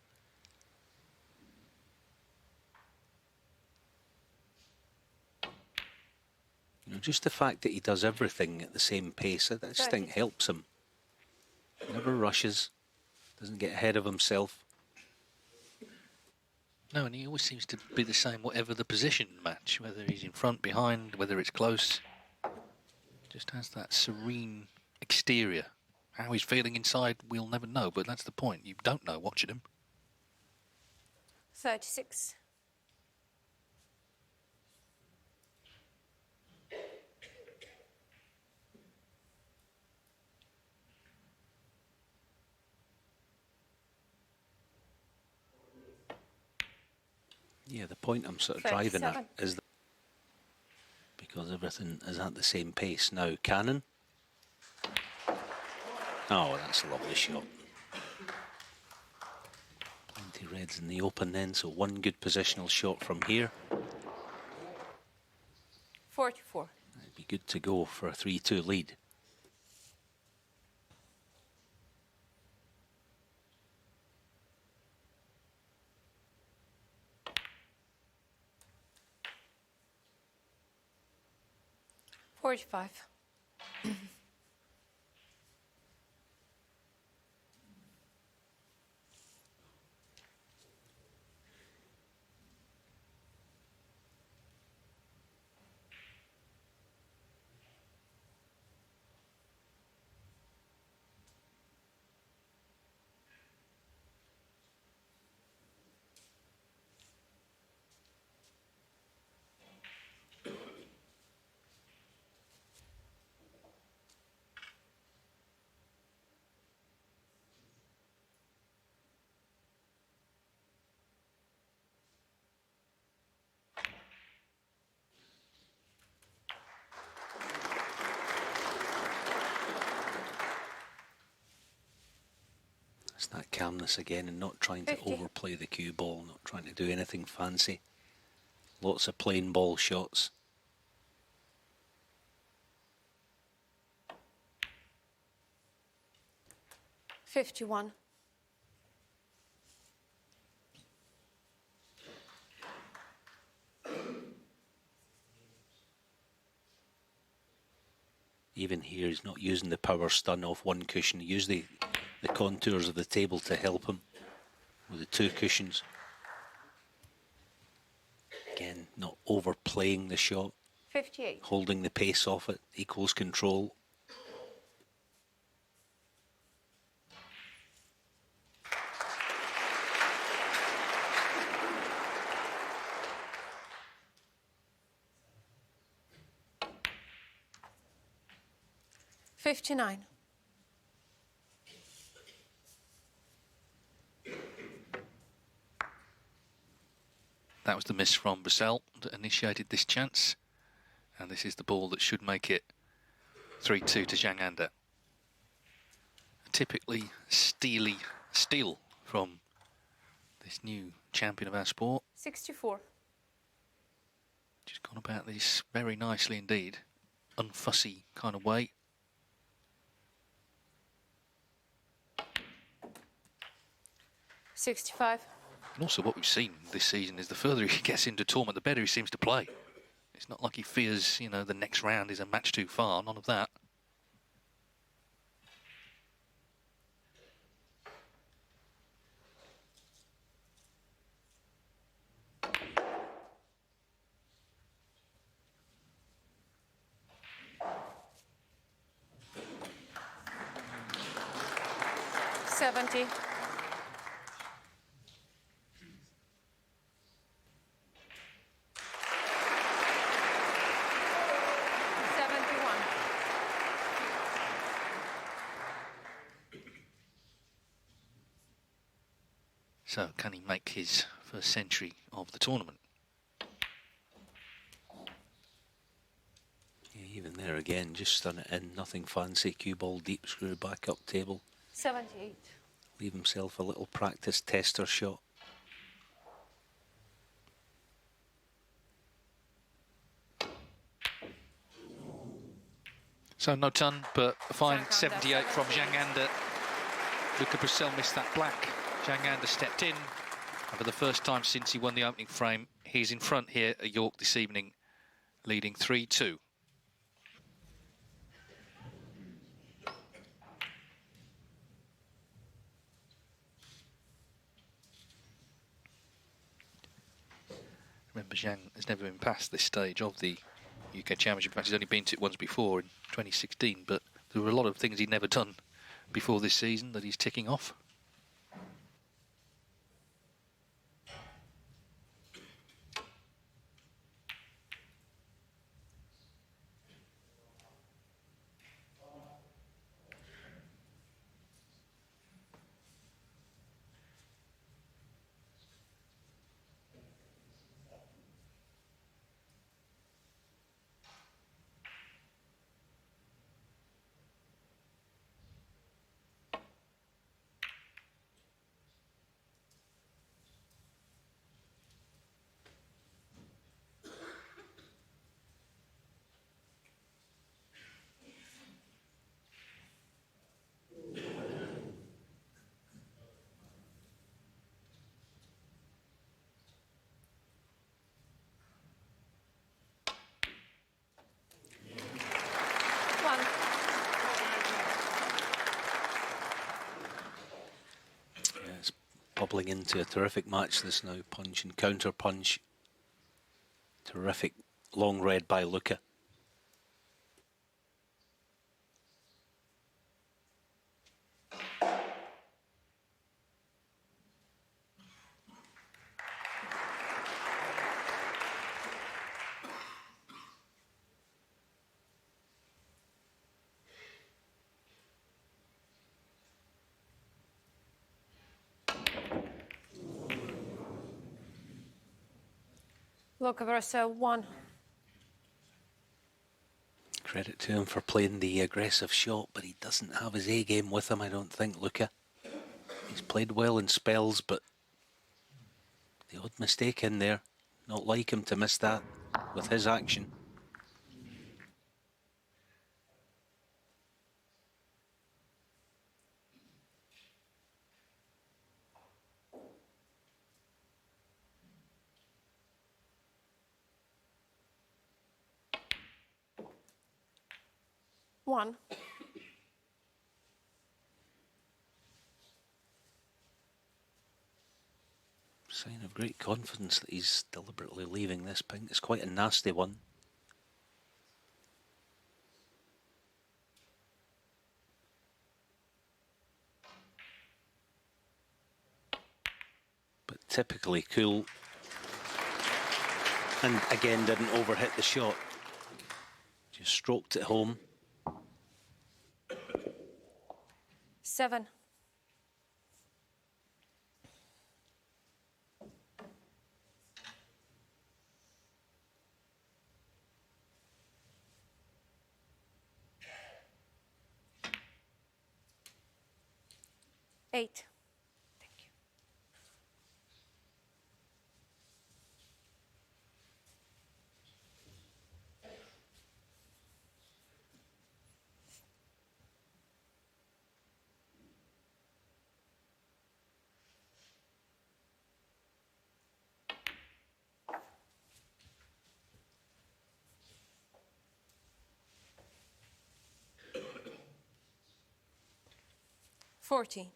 You know, just the fact that he does everything at the same pace, I just think helps him. Never rushes, doesn't get ahead of himself. No, and he always seems to be the same whatever the position match, whether he's in front, behind, whether it's close. Just has that serene exterior. How he's feeling inside, we'll never know, but that's the point. You don't know watching him. 36. Yeah, the point I'm sort of driving 37. at is because everything is at the same pace now. Cannon. Oh, that's a lovely shot. Plenty reds in the open then, so one good positional shot from here. 44. It'd be good to go for a 3-2 lead. $45. It's that calmness again and not trying to 50. overplay the cue ball, not trying to do anything fancy. Lots of plain ball shots. $51. Even here, he's not using the power stun off one cushion. He used the contours of the table to help him with the two cushions. Again, not overplaying the shot. 58. Holding the pace off it equals control. 59. That was the miss from Brecel that initiated this chance. And this is the ball that should make it 3-2 to Zhang Anda. A typically steely steal from this new champion of our sport. 64. She's gone about this very nicely indeed. Unfussy kind of way. $65. And also what we've seen this season is the further he gets into tournament, the better he seems to play. It's not like he fears, you know, the next round is a match too far. None of that. $70. 71. So can he make his first century of the tournament? Yeah, even there again, just stun it in, nothing fancy, cue ball deep, screw back up table. 78. Leave himself a little practice tester shot. So no ton, but a fine Zhang Anda, 78 from 17. Zhang Anda. Luca Brecel missed that black. Zhang Anda stepped in. And for the first time since he won the opening frame, he's in front here at York this evening, leading 3-2. Remember, Zhang has never been past this stage of the UK Championship. In fact, he's only been to it once before in 2016, but there were a lot of things he'd never done before this season that he's ticking off. Bubbling into a terrific match this now, punch and counter punch. Terrific long red by Luca. Luca Brecel 1. Credit to him for playing the aggressive shot, but he doesn't have his A game with him, I don't think, Luca. He's played well in spells, but the odd mistake in there. Not like him to miss that with his action. One. Sign of great confidence that he's deliberately leaving this pink. It's quite a nasty one. But typically cool. And again didn't overhit the shot. Just stroked it home. 7. Eight. Thank you. 14.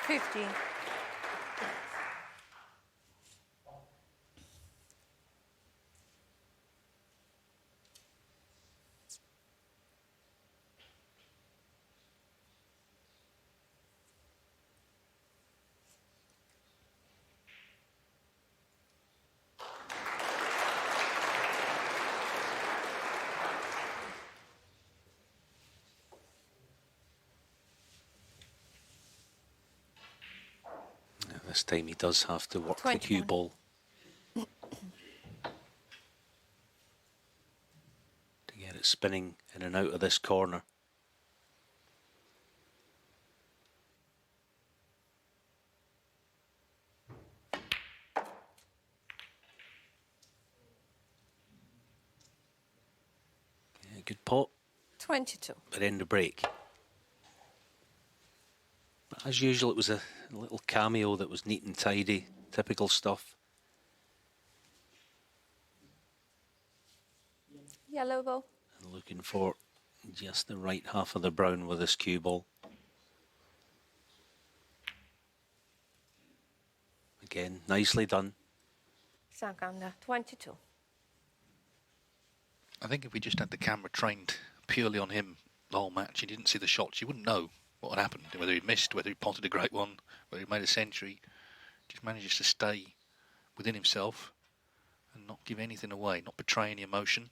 15. This time he does have to work the 21. cue ball. To get it spinning in and out of this corner. Yeah, good pot, 22. but end the break. But as usual, it was a little cameo that was neat and tidy, typical stuff. Yellow ball. And looking for just the right half of the brown with this cue ball. Again, nicely done. Zhang under 22. I think if we just had the camera trained purely on him the whole match, you didn't see the shots, you wouldn't know what had happened, whether he missed, whether he potted a great one, whether he made a century. Just manages to stay within himself and not give anything away, not betray any emotion.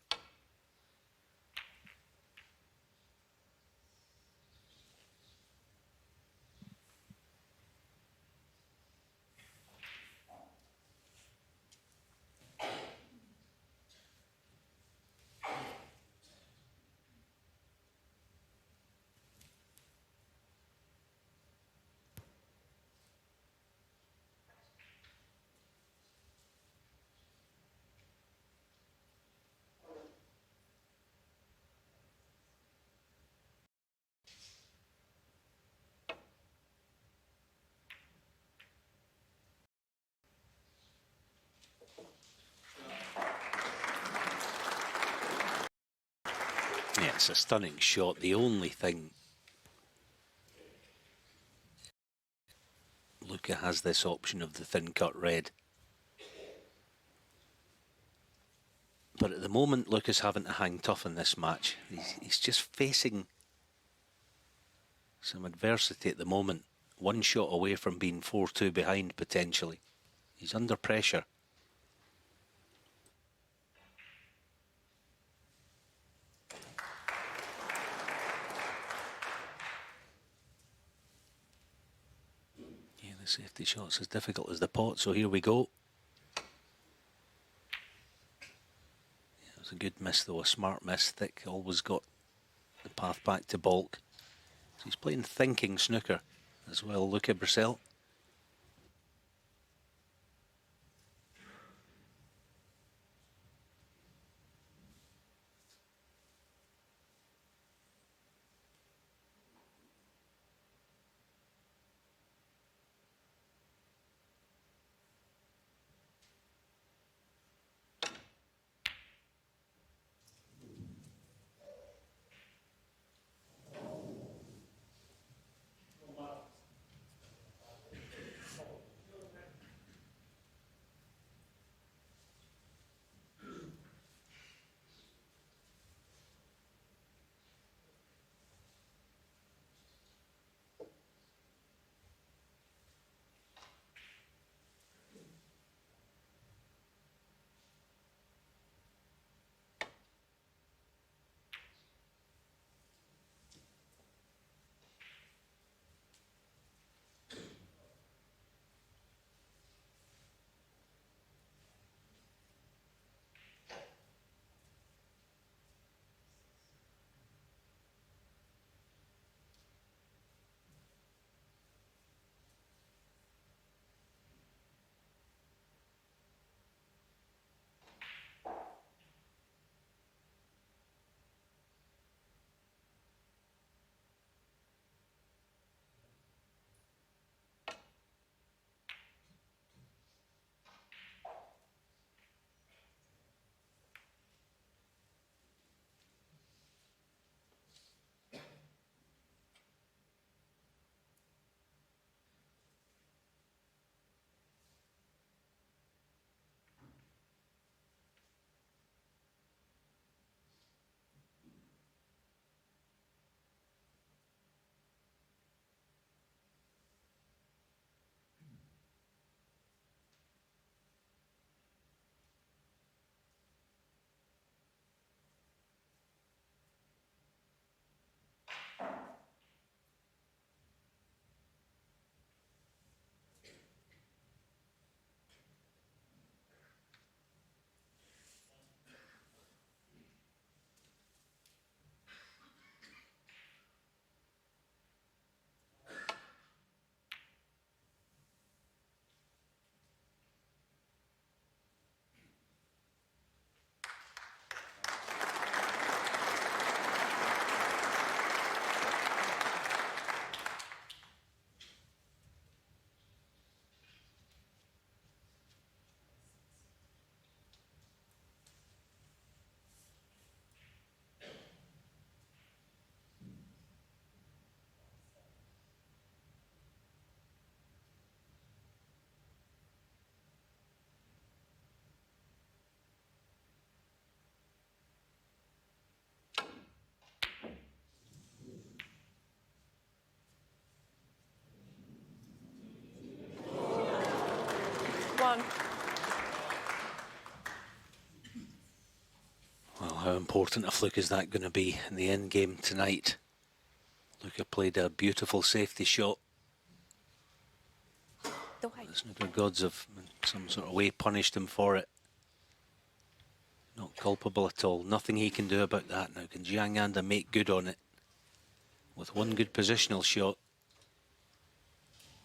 Yeah, it's a stunning shot. The only thing, Luca has this option of the thin cut red. But at the moment, Luca's having to hang tough in this match. He's just facing some adversity at the moment. One shot away from being 4-2 behind, potentially. He's under pressure. Yeah, the safety shot's as difficult as the pot, so here we go. It was a good miss though, a smart miss. Thick always got the path back to baulk. So he's playing thinking snooker as well, Luca Brecel. 31. Well, how important a fluke is that going to be in the end game tonight? Luca played a beautiful safety shot. The white. The snooker gods have in some sort of way punished him for it. Not culpable at all. Nothing he can do about that now. Can Zhang Anda make good on it? With one good positional shot,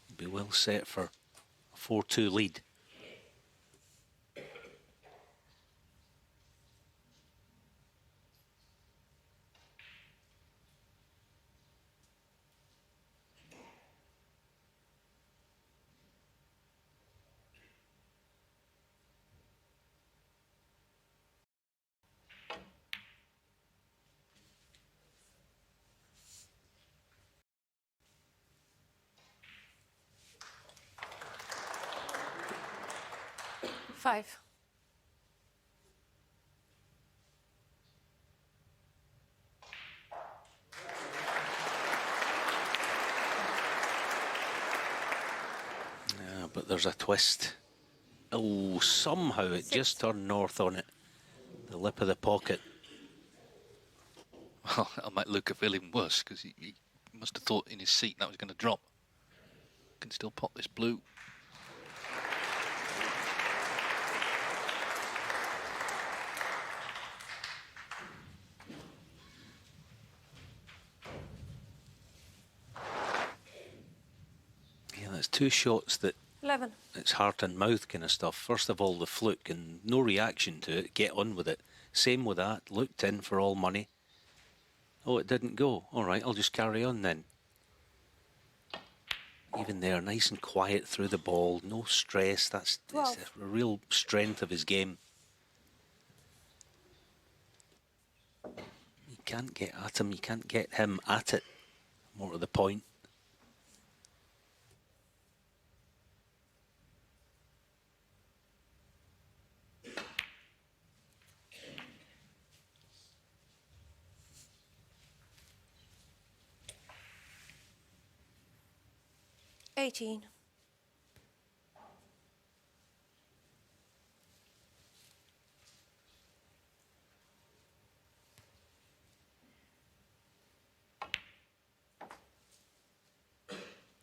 he'd be well set for a 4-2 lead. Five. Yeah, but there's a twist. Oh, somehow it just turned north on it. The lip of the pocket. Well, that'll make Luca feel even worse because he must have thought in his seat that was going to drop. Can still pop this blue. Yeah, that's two shots that 11. it's heart and mouth kind of stuff. First of all, the fluke and no reaction to it. Get on with it. Same with that. Looked in for all money. Oh, it didn't go. All right, I'll just carry on then. Even there, nice and quiet through the ball. No stress. That's a real strength of his game. You can't get at him. You can't get him at it. More to the point. $18.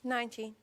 $19.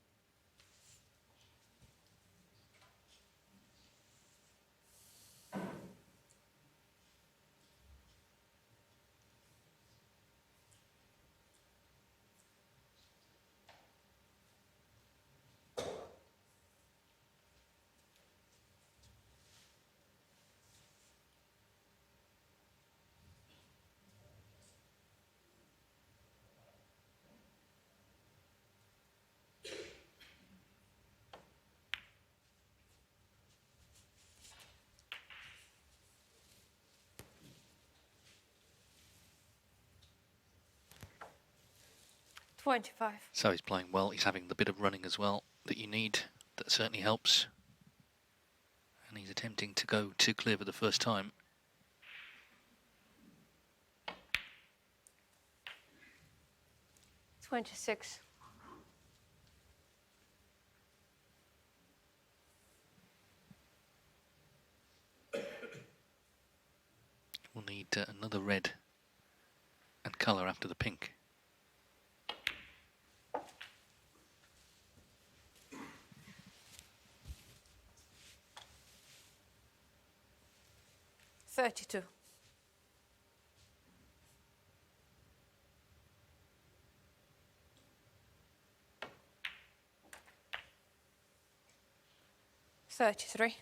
$25. So he's playing well. He's having the bit of running as well that you need. That certainly helps. And he's attempting to go too clear for the first time. $26. We'll need another red and colour after the pink. $32. $33.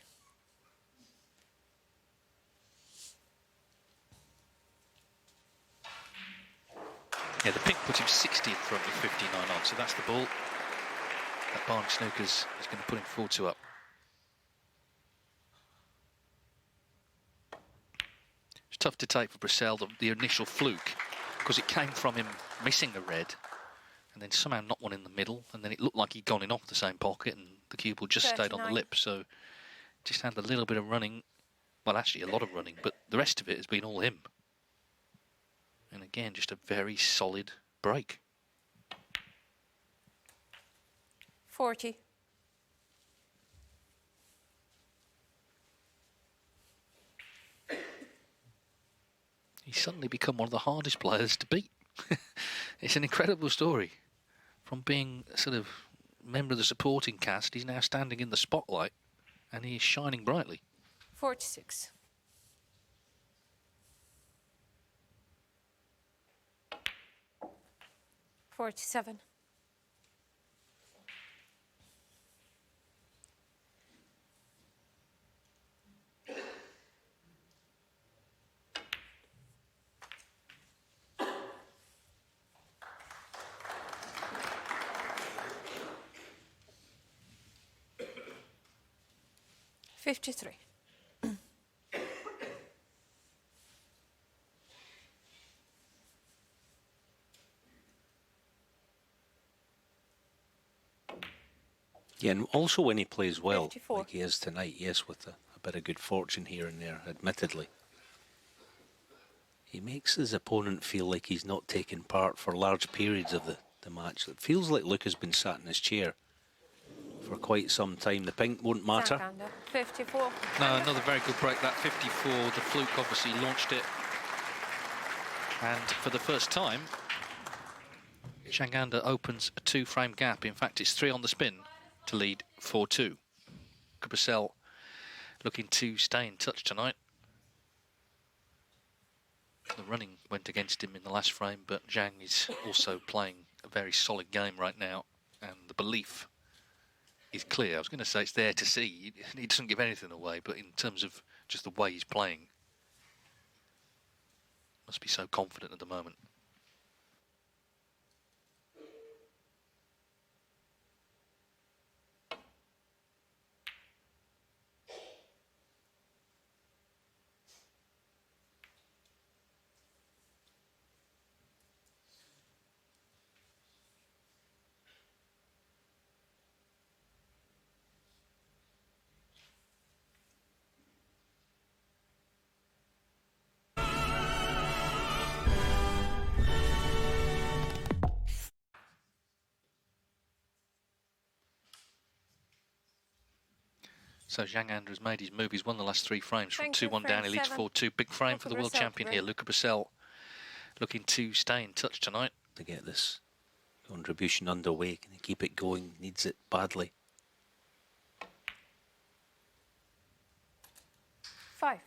Yeah, the pink put him 60 in front with 59 on, so that's the ball. That Barn Snookers is going to put him 4-2 up. It's tough to take for Brecel, the initial fluke, because it came from him missing a red, and then somehow not one in the middle, and then it looked like he'd gone in off the same pocket, and the cue ball just stayed on the 39. lip, so just had a little bit of running. Well, actually a lot of running, but the rest of it has been all him. And again, just a very solid break. 40. suddenly become one of the hardest players to beat. It's an incredible story. From being a sort of member of the supporting cast, he's now standing in the spotlight and he is shining brightly. 46. $47. 53. Yeah, and also when he plays well, 54. like he is tonight, yes, with a bit of good fortune here and there, admittedly, he makes his opponent feel like he's not taking part for large periods of the match. It feels like Luca's been sat in his chair for quite some time. The pink won't matter. Zhang under. 54. No, another very good break, that 54. The fluke obviously launched it. And for the first time, Zhang opens a 2-frame gap. In fact, it's 3 on the spin to lead 4-2. Brecel looking to stay in touch tonight. The running went against him in the last frame, but Zhang is also playing a very solid game right now, and the belief is clear. I was going to say it's there to see. He doesn't give anything away, but in terms of just the way he's playing, must be so confident at the moment. So Zhang has made his move. He's won the last 3 frames from 2-1 down. He leads 4-2. Big frame for the world champion here, Luca Brecel, looking to stay in touch tonight. To get this contribution underway, can he keep it going? Needs it badly. 5.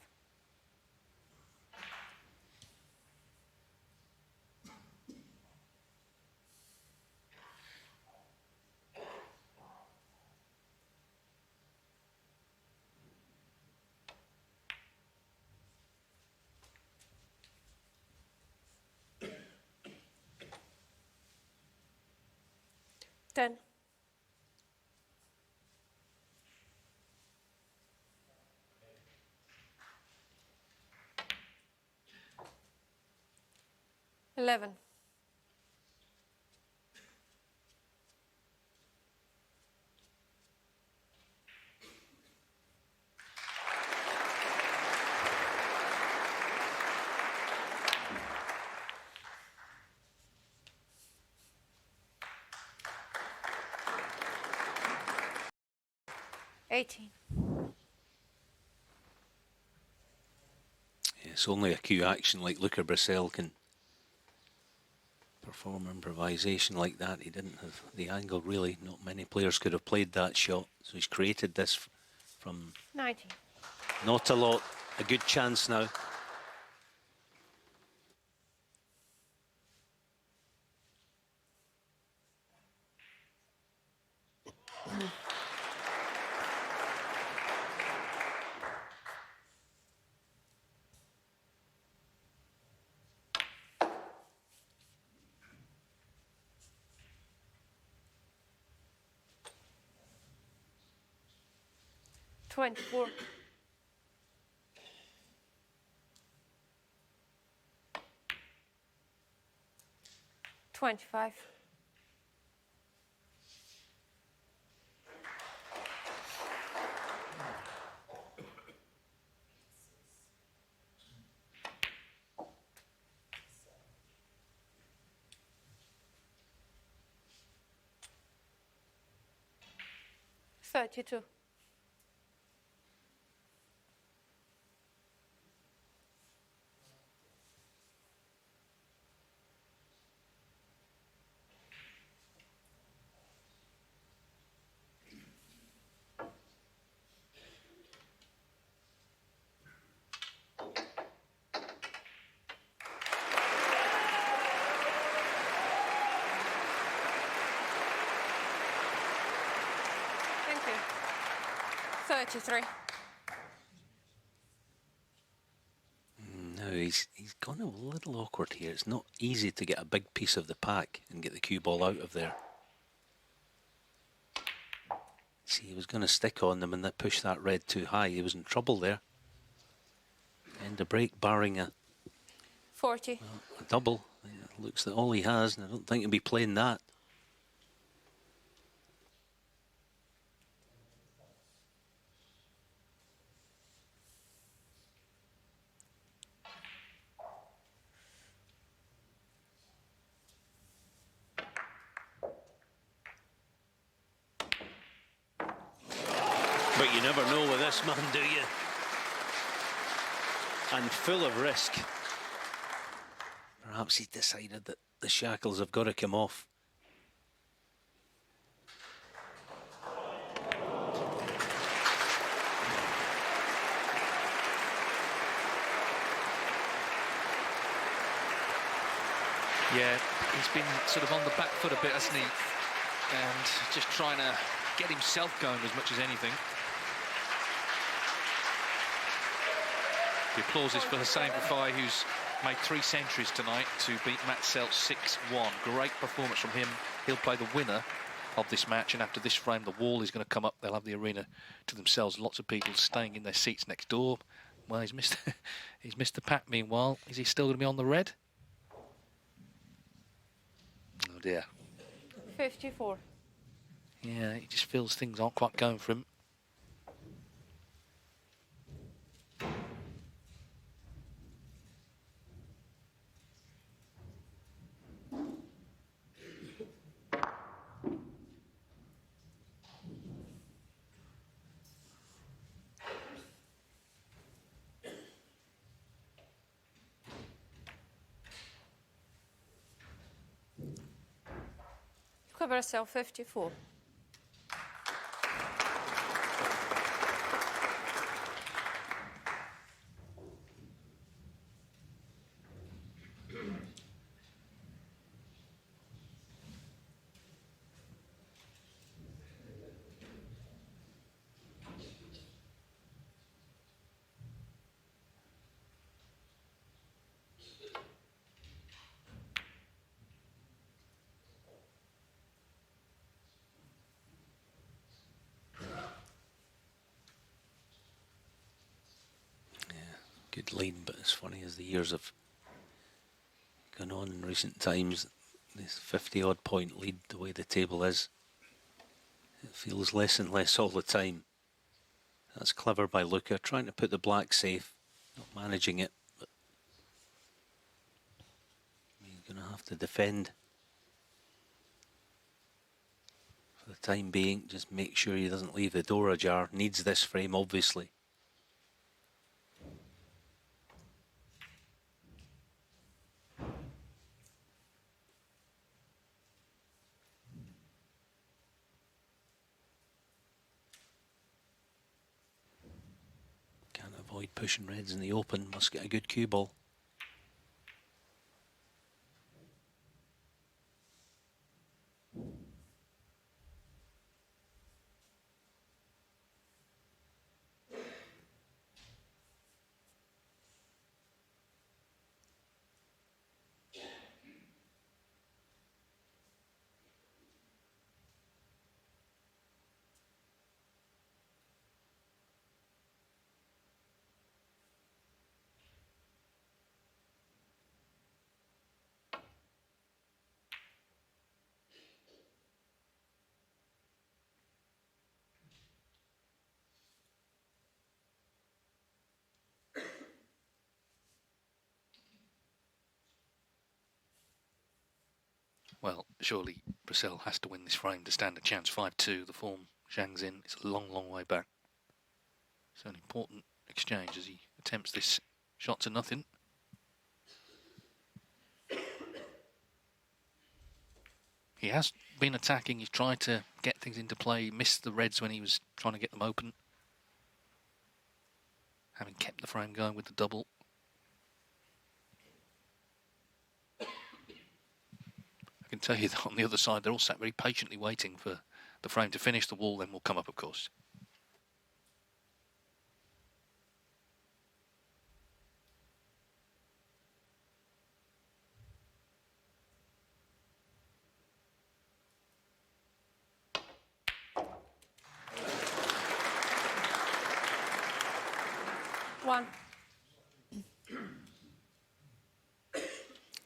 $10. 11. 18. Yeah, it's only a cue action like Luca Brecel can perform improvisation like that. He didn't have the angle, really. Not many players could have played that shot. So he's created this from 19. not a lot. A good chance now. $24. 25. $32. you. 33. No, he's gone a little awkward here. It's not easy to get a big piece of the pack and get the cue ball out of there. See, he was going to stick on them and then push that red too high. He was in trouble there. End of break, barring a 40. a double. It looks that all he has, and I don't think he'll be playing that. But you never know with this man, do you? And full of risk. Perhaps he decided that the shackles have got to come off. Yeah, he's been sort of on the back foot a bit, hasn't he? And just trying to get himself going as much as anything. The applause is for Hussein Bafai, who's made 3 centuries tonight to beat Matt Selt 6-1. Great performance from him. He'll play the winner of this match, and after this frame, the wall is going to come up. They'll have the arena to themselves. Lots of people staying in their seats next door. Well, he's missed the pack. Meanwhile, is he still going to be on the red? Oh dear. 54. Yeah, he just feels things aren't quite going for him. Luca Brecel, 54. Good lead, but as funny as the years have gone on in recent times, this 50-odd point lead, the way the table is, it feels less and less all the time. That's clever by Luca, trying to put the black safe, not managing it, but he's going to have to defend. For the time being, just make sure he doesn't leave the door ajar. Needs this frame, obviously. Avoid pushing reds in the open, must get a good cue ball. Well, surely Brecel has to win this frame to stand a chance. 5-2, the form Zhang's in. It's a long, long way back. So an important exchange as he attempts this shot to nothing. He has been attacking. He's tried to get things into play. He missed the reds when he was trying to get them open. Having kept the frame going with the double. I can tell you that on the other side, they're all sat very patiently waiting for the frame to finish. The wall then will come up, of course. One.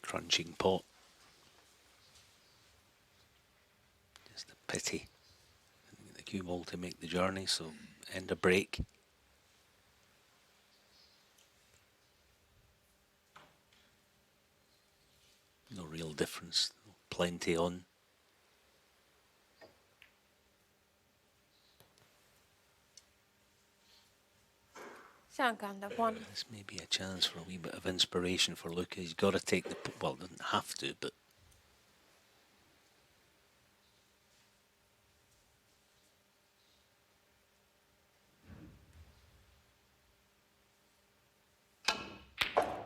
Crunching pot. Just a pity. The cue ball to make the journey, so end a break. No real difference. Plenty on. Zhang under 1. This may be a chance for a wee bit of inspiration for Luca. He's got to take the... Well, doesn't have to, but...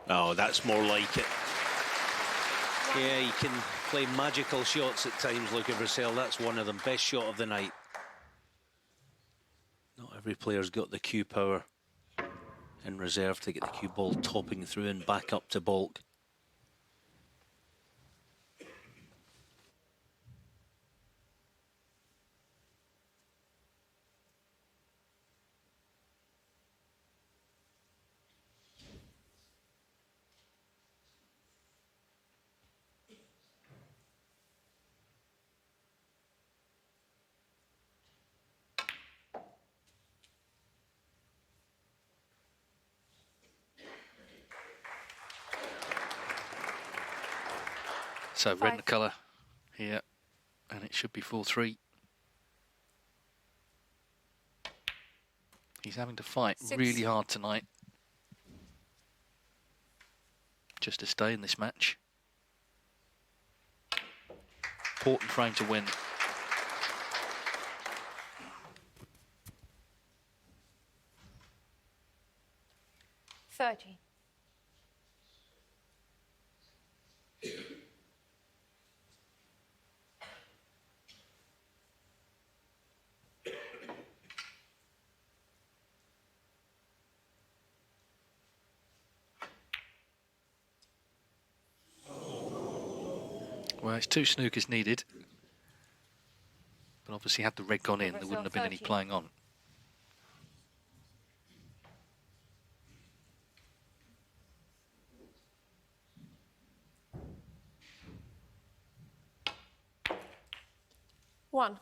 Oh, that's more like it. Yeah, he can play magical shots at times, Luca Brecel. That's one of them. Best shot of the night. Not every player's got the cue power in reserve to get the cue ball topping through and back up to baulk. So red in the colour here, and it should be 4-3. He's having to fight 6. really hard tonight just to stay in this match. Important frame to win. Thirty. Well, it's 2 snookers needed, but obviously had the red gone in, there wouldn't have been any playing on. One.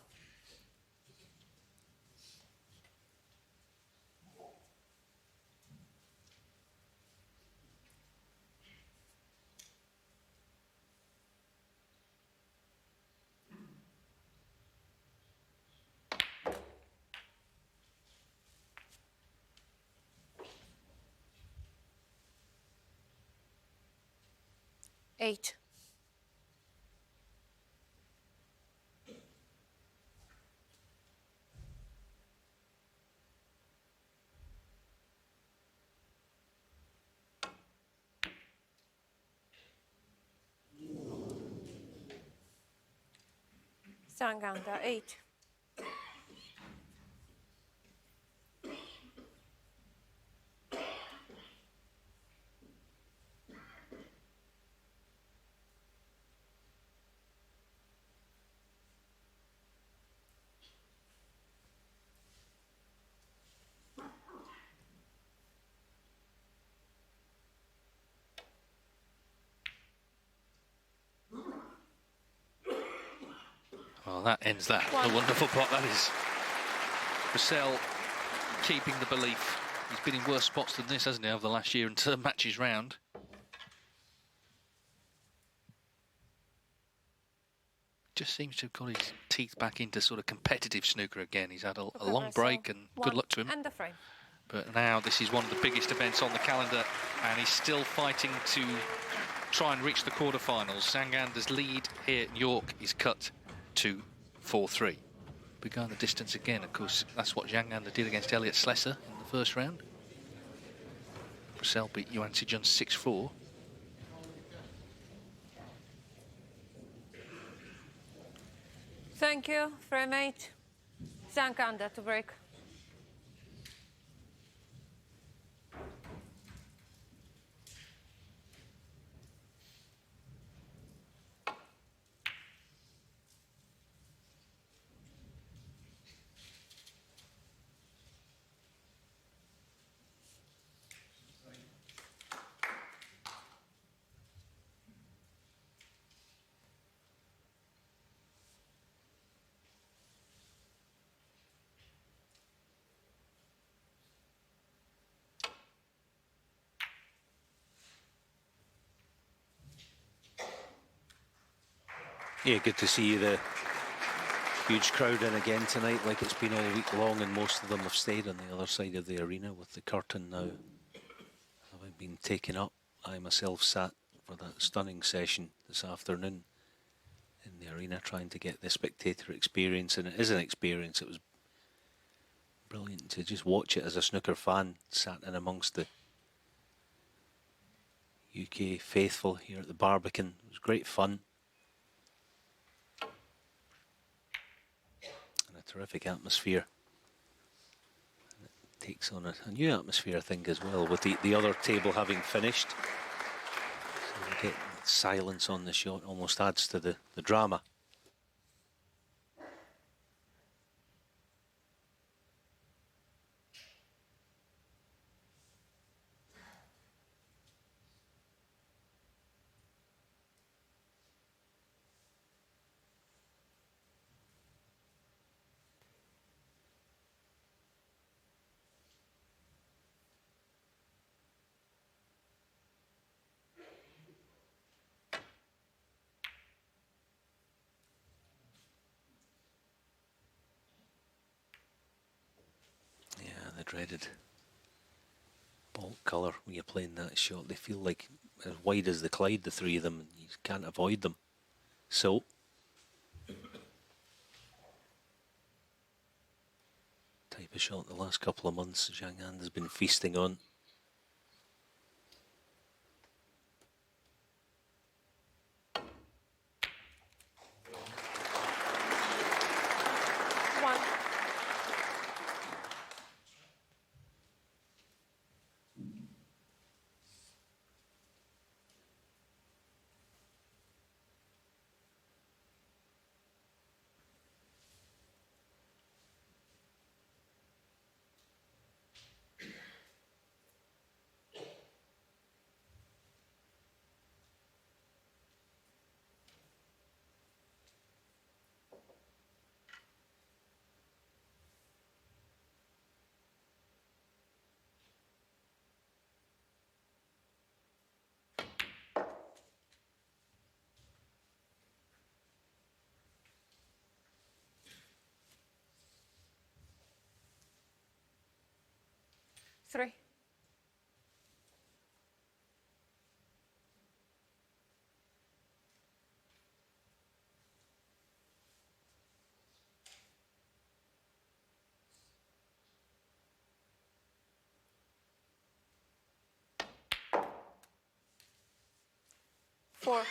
Eight. Zhang under 8. Well, that ends that. A wonderful pot that is. Brecel keeping the belief. He's been in worse spots than this, hasn't he, over the last year and turned matches round. Just seems to have got his teeth back into sort of competitive snooker again. He's had a long break, and good luck to him. And the frame. But now this is one of the biggest events on the calendar, and he's still fighting to try and reach the quarterfinals. Zhang Anda's lead here in York is cut to 4-3. We're going the distance again, of course. That's what Zhang Anda did against Elliot Slesser in the first round. Brecel beat Yuan Sijun 6-4. Thank you, frame 8. Zhang under to break. Yeah, good to see the huge crowd in again tonight, like it's been all week long, and most of them have stayed on the other side of the arena with the curtain now having been taken up. I myself sat for that stunning session this afternoon in the arena trying to get the spectator experience, and it is an experience. It was brilliant to just watch it as a snooker fan, sat in amongst the UK faithful here at the Barbican. It was great fun. And a terrific atmosphere. And it takes on a new atmosphere, I think, as well, with the other table having finished. So you get silence on the shot, almost adds to the drama. The dreaded ball colour when you're playing that shot. They feel like as wide as the Clyde, the three of them, and you can't avoid them. So type of shot the last couple of months Zhang has been feasting on. Three. Four.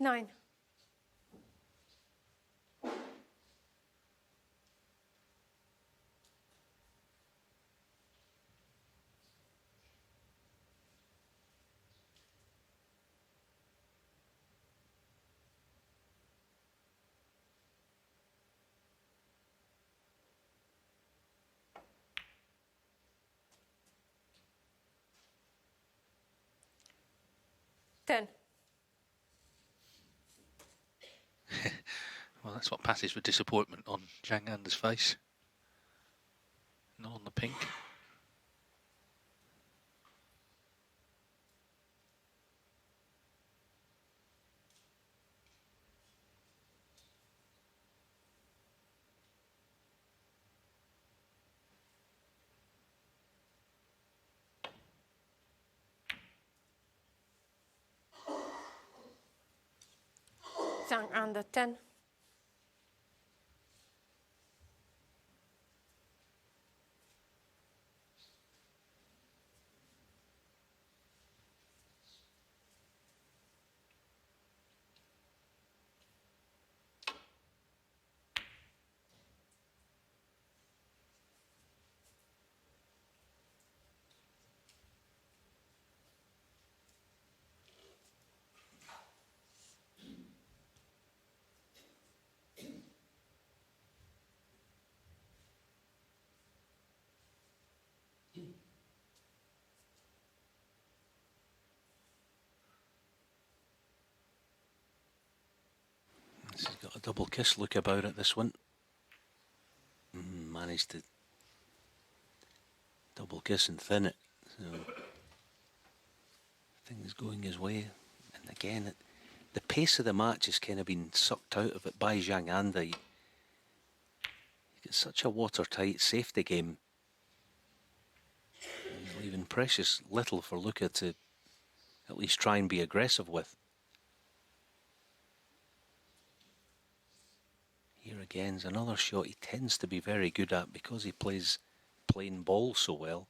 Nine. Ten. Well, that's what passes for disappointment on Zhang Anda's face. Not on the pink. Zhang under 10. He's got a double kiss look about it, this one. Managed to double kiss and thin it. So things going his way. And again, the pace of the match has kind of been sucked out of it by Zhang Anda. He gets such a watertight safety game. He's leaving precious little for Luca to at least try and be aggressive with. Here again is another shot he tends to be very good at because he plays plain ball so well.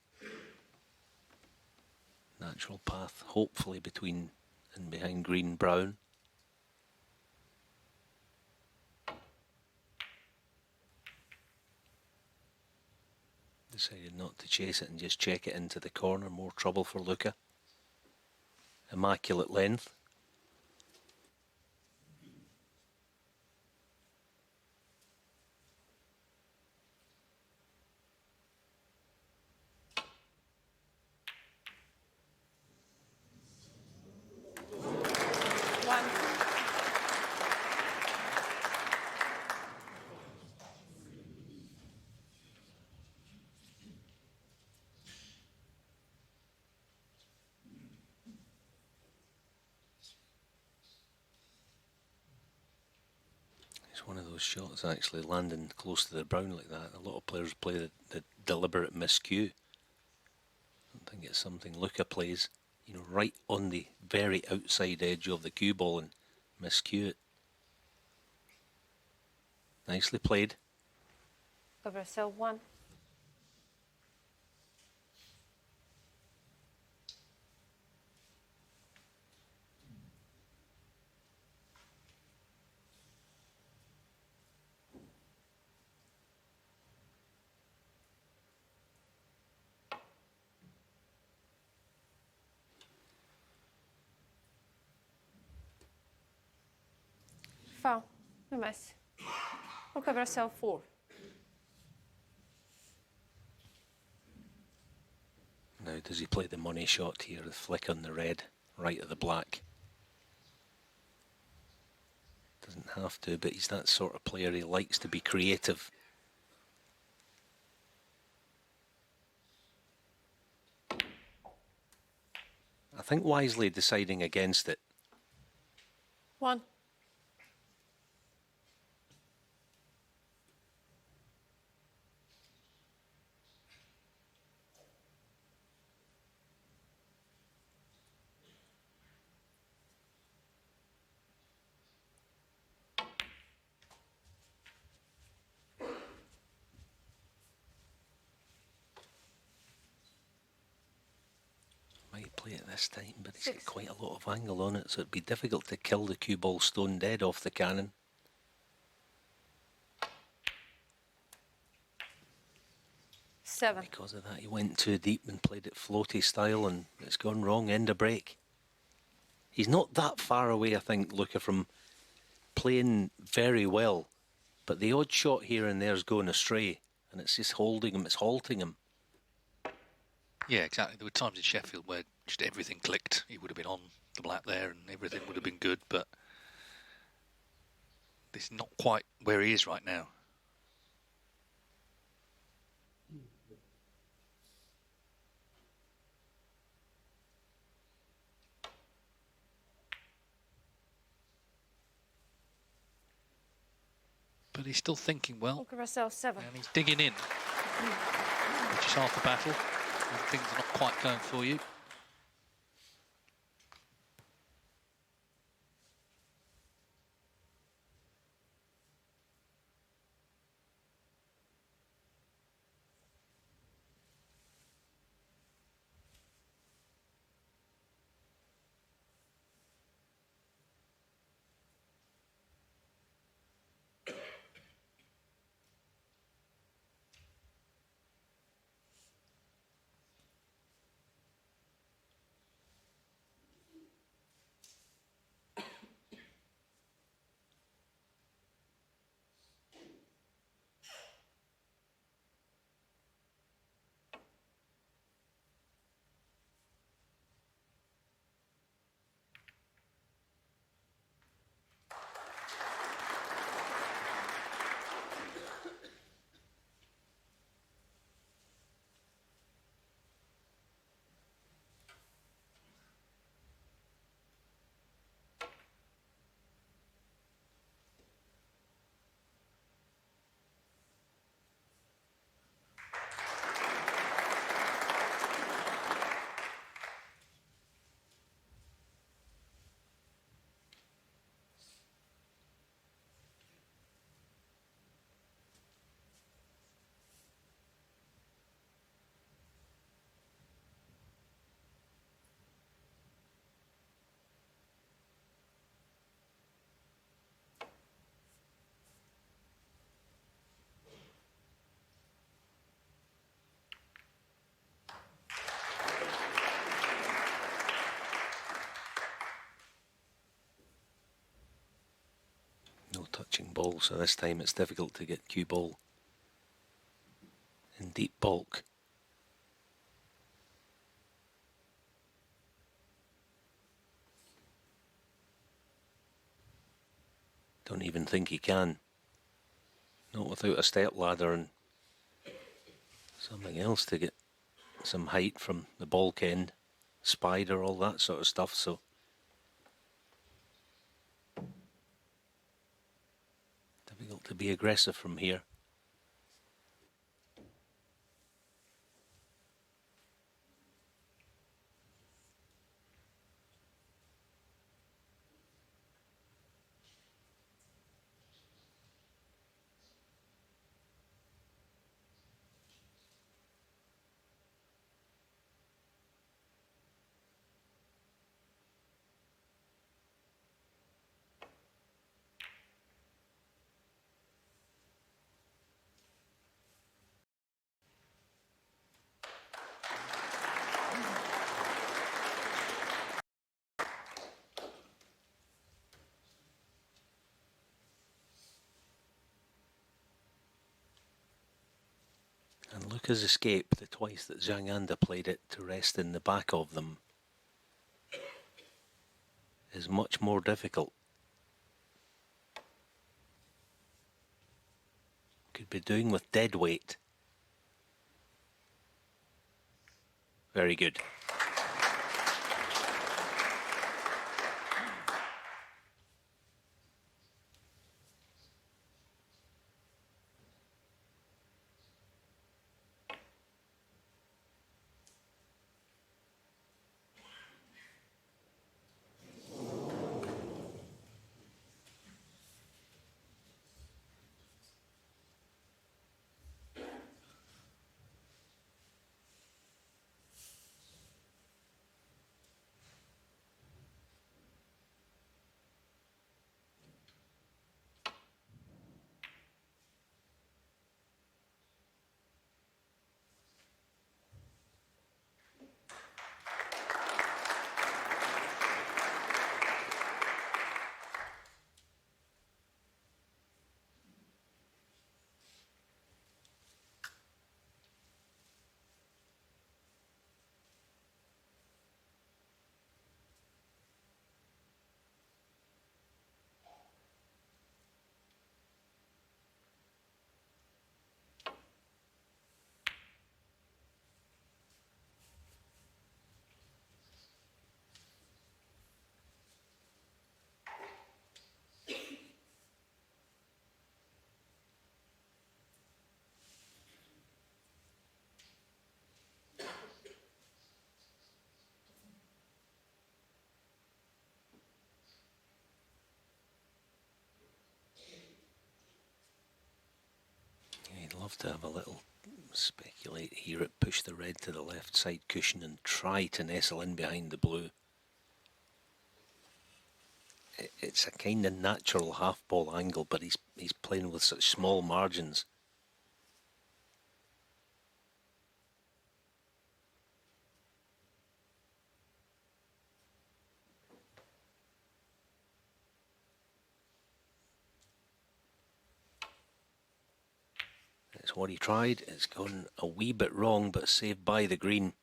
Natural path, hopefully between and behind green brown. Decided not to chase it and just check it into the corner. More trouble for Luca. Immaculate length. One of those shots actually landing close to the brown like that. A lot of players play the deliberate miscue. I don't think it's something Luca plays, you know, right on the very outside edge of the cue ball and miscue it. Nicely played. Brecel 1. Foul. No mess. Luca Brecel 4. Now does he play the money shot here, the flick on the red, right of the black? Doesn't have to, but he's that sort of player. He likes to be creative. I think wisely deciding against it. 1. Might play it this time, but he's got quite a lot of angle on it, so it'd be difficult to kill the cue ball stone dead off the cannon. Because of that, he went too deep and played it floaty style, and it's gone wrong. End of break. He's not that far away, I think, Luca, from playing very well, but the odd shot here and there is going astray, and it's just holding him, it's halting him. Yeah, exactly. There were times in Sheffield where just everything clicked. He would have been on the black there and everything would have been good, but this is not quite where he is right now. But he's still thinking well. Luca Brecel 7. And he's digging in, which is half the battle. When things are not quite going for you. catching ball, so this time it's difficult to get cue ball in deep bulk. Don't even think he can. Not without a step ladder and something else to get some height from the bulk end, spider, all that sort of stuff, so difficult to be aggressive from here. And Luca's escape, the twice that Zhang played it to rest in the back of them, is much more difficult. Could be doing with dead weight. Very good. I'd love to have a little speculate here at push the red to the left side cushion and try to nestle in behind the blue. It's a kind of natural half ball angle, but he's playing with such small margins. It's what he tried. It's gone a wee bit wrong, but saved by the green.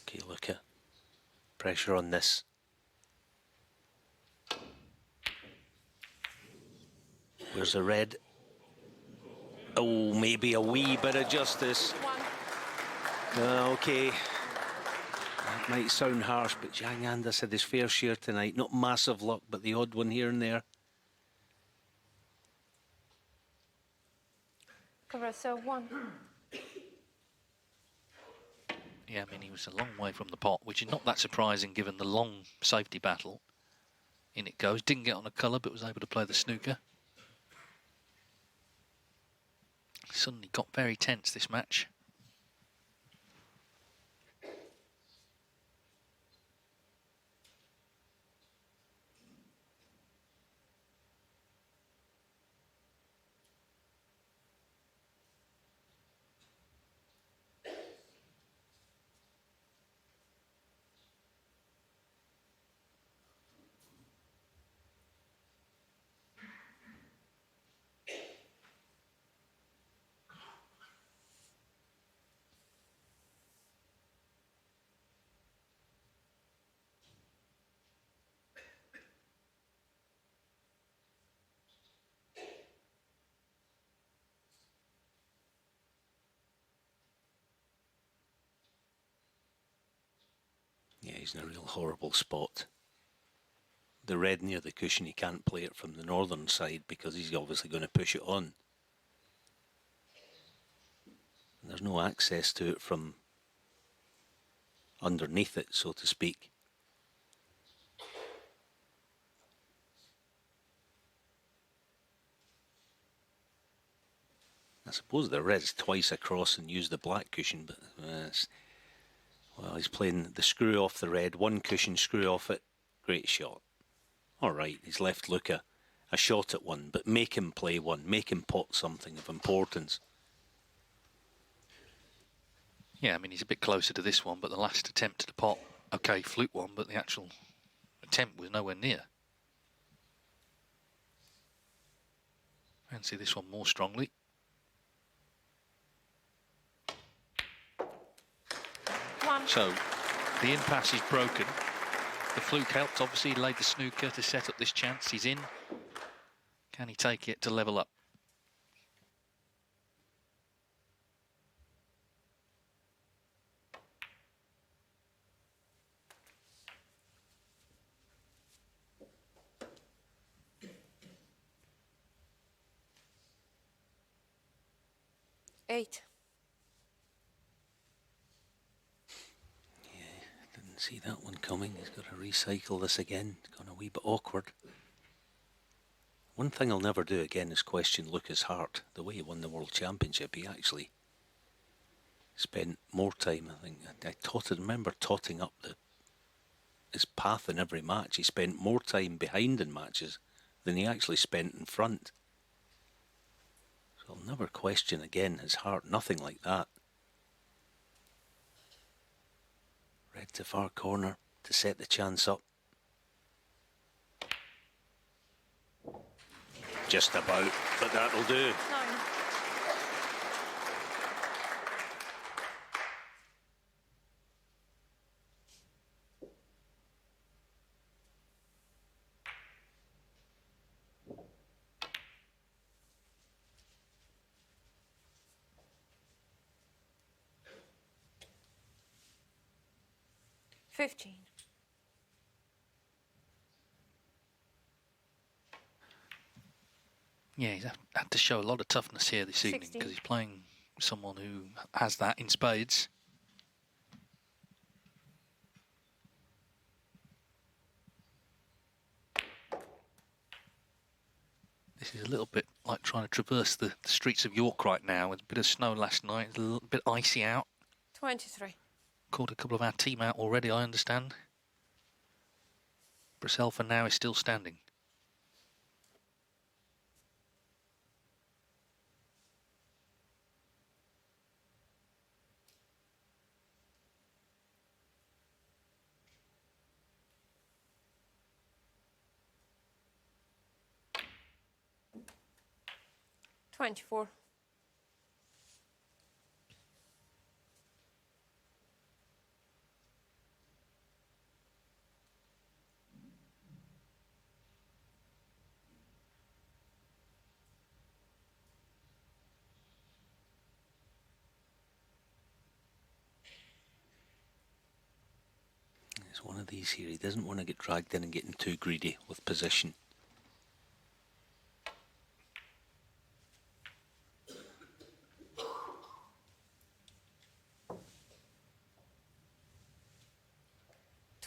Okay, Luca. Pressure on this. Where's the red? Oh, maybe a wee bit of justice. Okay. That might sound harsh, but Zhang Anders had his fair share tonight. Not massive luck, but the odd one here and there. Cover, so 1. Yeah, I mean, he was a long way from the pot, which is not that surprising given the long safety battle. In it goes. Didn't get on a colour, but was able to play the snooker. Suddenly got very tense, this match. Yeah, he's in a real horrible spot. The red near the cushion, he can't play it from the northern side because he's obviously going to push it on. And there's no access to it from underneath it, so to speak. I suppose the red's twice across and used the black cushion, but well, he's playing the screw off the red, one cushion, screw off it. Great shot. All right, he's left Luca a shot at one, but make him play one, make him pot something of importance. Yeah, I mean, he's a bit closer to this one, but the last attempt to the pot, okay, fluke one, but the actual attempt was nowhere near. Fancy this one more strongly. So, the impasse is broken. The fluke helped, obviously, he laid the snooker to set up this chance. He's in. Can he take it to level up? Eight. Didn't see that one coming. He's got to recycle this again. It's gone a wee bit awkward. One thing I'll never do again is question Luca's heart. The way he won the World Championship, he actually spent more time, I think. I remember totting up his path in every match. He spent more time behind in matches than he actually spent in front. So I'll never question again his heart. Nothing like that. Red to far corner to set the chance up. Just about, but that'll do. 9. $15. Yeah, he's had to show a lot of toughness here this evening because he's playing someone who has that in spades. This is a little bit like trying to traverse the streets of York right now with a bit of snow last night, a little bit icy out. 23. Caught a couple of our team out already, I understand. Brecel for now is still standing. $24. It's one of these here. He doesn't want to get dragged in and getting too greedy with position.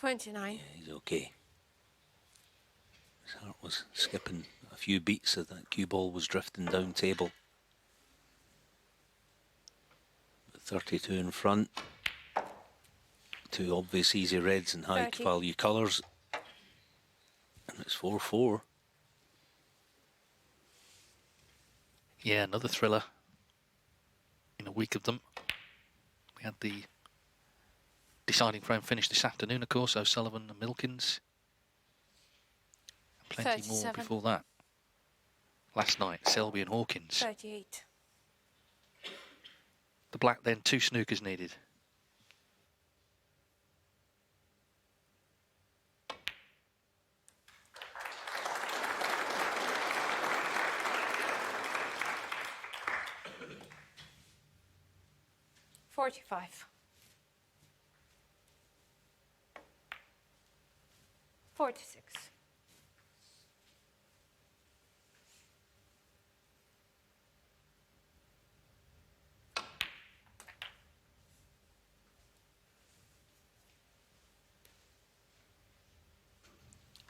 29. He's okay. His heart was skipping a few beats as that cue ball was drifting down table. But 32 in front. Two obvious easy reds and high 30. value colours. And it's 4-4. Yeah, another thriller in a week of them. We had the deciding frame finish this afternoon, of course, O'Sullivan and Milkins. And plenty 37. more before that. Last night, Selby and Hawkins. 38. The black then, 2 snookers needed. $45. 46.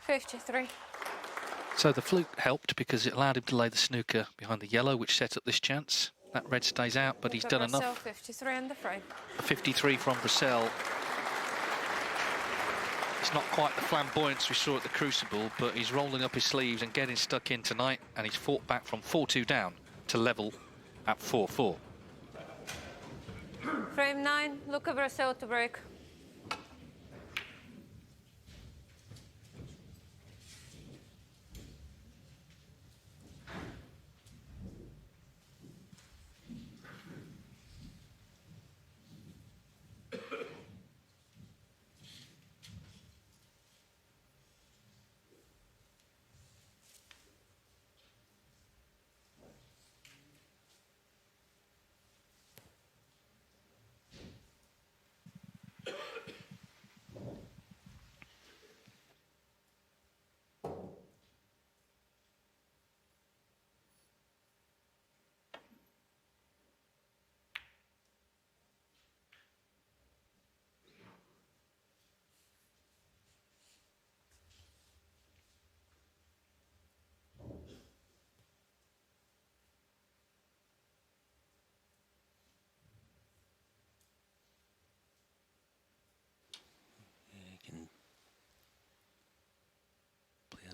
$53. So the fluke helped because it allowed him to lay the snooker behind the yellow, which set up this chance. That red stays out, but he's done Brecel, enough. 53 on the frame. 53 from Brecel. It's not quite the flamboyance we saw at the Crucible, but he's rolling up his sleeves and getting stuck in tonight, and he's fought back from 4-2 down to level at 4-4. Frame 9, Luca Brecel to break.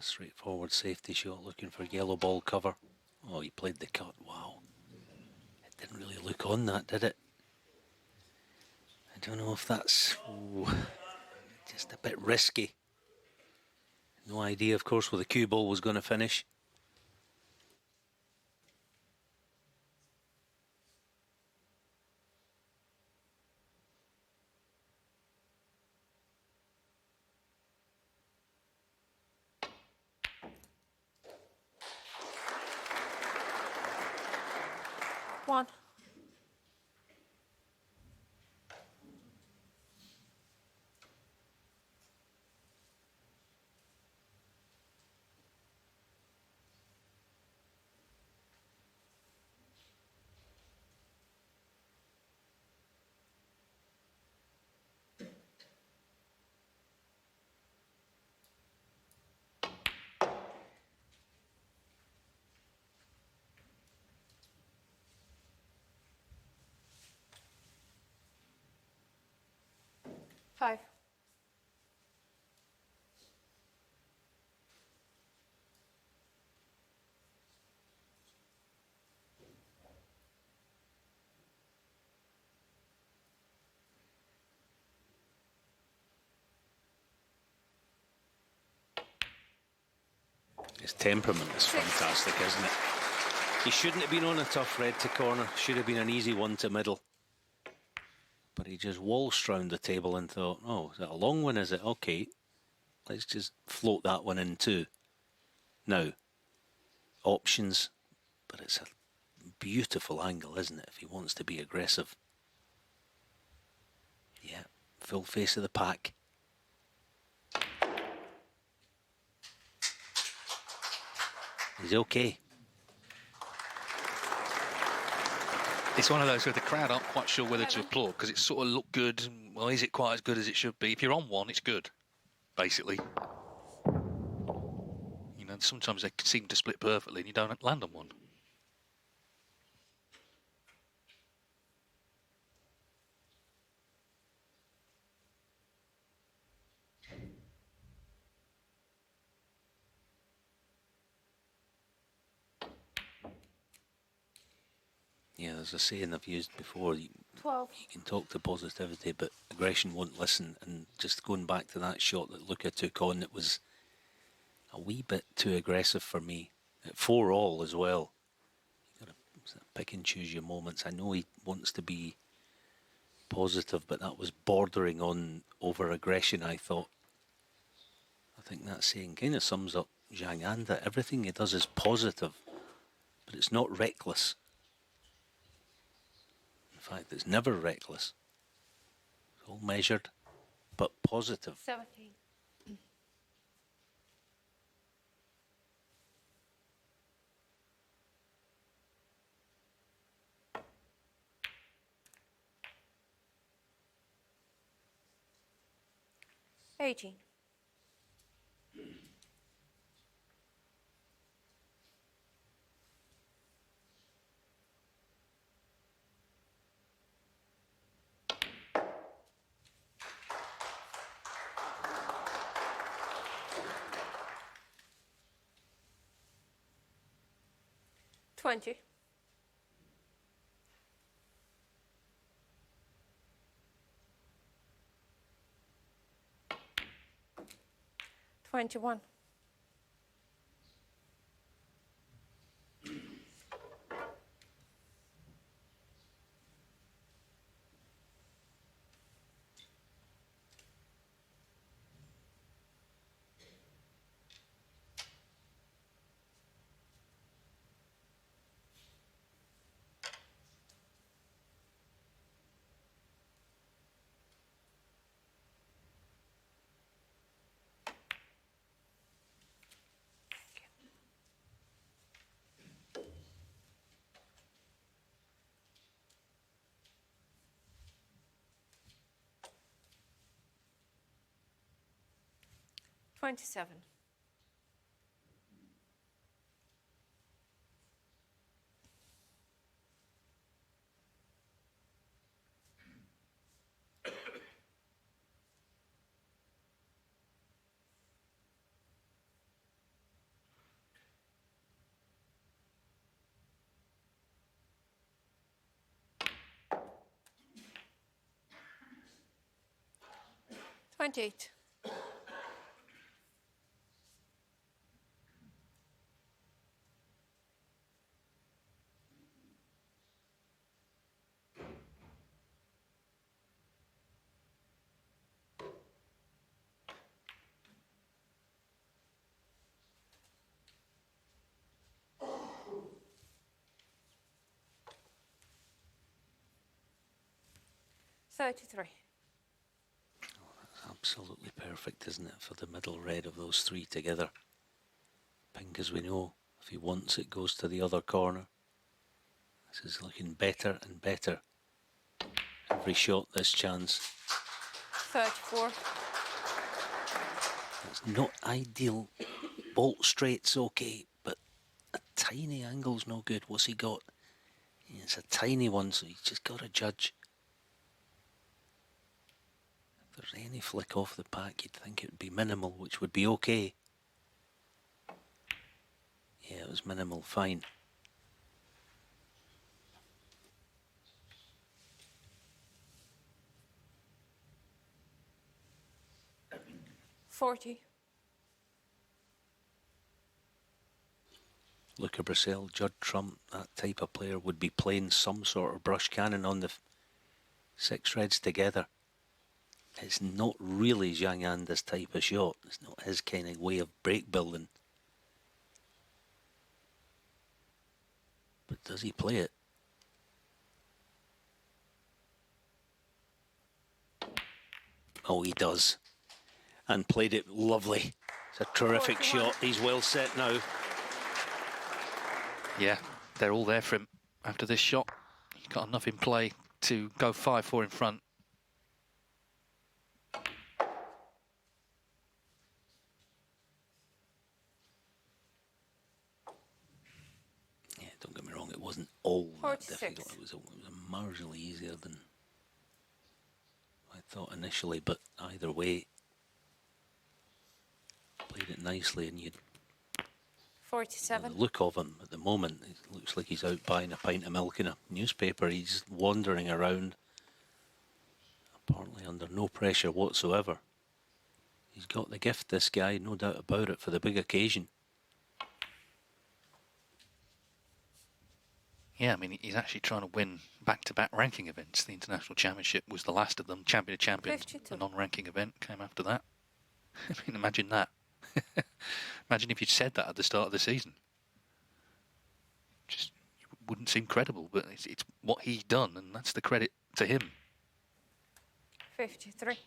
Straightforward safety shot, looking for yellow ball cover. Oh, he played the cut. Wow. It didn't really look on that, did it? I don't know if that's just a bit risky. No idea, of course, where the cue ball was going to finish. One. Five. His temperament is fantastic, isn't it? He shouldn't have been on a tough red to corner. Should have been an easy one to middle. But he just waltzed round the table and thought, oh, is that a long one, is it? Okay, let's just float that one in too. Now, options, but it's a beautiful angle, isn't it, if he wants to be aggressive. Yeah, full face of the pack. He's okay. It's one of those where the crowd aren't quite sure whether to applaud because it sort of looked good. Well, is it quite as good as it should be? If you're on one, it's good. basically. You know, sometimes they seem to split perfectly and you don't land on one. Yeah, there's a saying I've used before. You 12. can talk to positivity, but aggression won't listen. And just going back to that shot that Luca took on, it was a wee bit too aggressive for me. At 4-all as well. You've got to pick and choose your moments. I know he wants to be positive, but that was bordering on over-aggression, I thought. I think that saying kind of sums up Zhang Anda. Everything he does is positive, but it's not reckless. In fact, it's never reckless. It's all measured, but positive. 17. Eighteen. Twenty. 21. 27. 28. 33. Absolutely perfect, isn't it, for the middle red of those three together. Pink, as we know, if he wants it, goes to the other corner. This is looking better and better. Every shot this chance. 34. It's not ideal. Bolt straight's okay, but a tiny angle's no good. What's he got? It's a tiny one, so he's just got to judge. If there's any flick off the pack, you'd think it would be minimal, which would be okay. Yeah, it was minimal, fine. $40. Luca Brecel, Judd Trump, that type of player would be playing some sort of brush cannon on the six reds together. It's not really Zhang Anda's type of shot. It's not his kind of way of break building. But does he play it? Oh, he does. And played it lovely. It's a terrific shot. He's well set now. Yeah, they're all there for him after this shot. He's got enough in play to go 5-4 in front. wasn't all that 46. difficult. It was marginally easier than I thought initially, but either way, played it nicely, and you know, 47. the look of him at the moment, it looks like he's out buying a pint of milk in a newspaper. He's wandering around, apparently under no pressure whatsoever. He's got the gift, this guy, no doubt about it, for the big occasion. Yeah, I mean, he's actually trying to win back-to-back ranking events. The International Championship was the last of them. Champion of Champions, 52. the non-ranking event, came after that. I mean, imagine that. Imagine if you'd said that at the start of the season. Just wouldn't seem credible, but it's what he's done, and that's the credit to him. 53.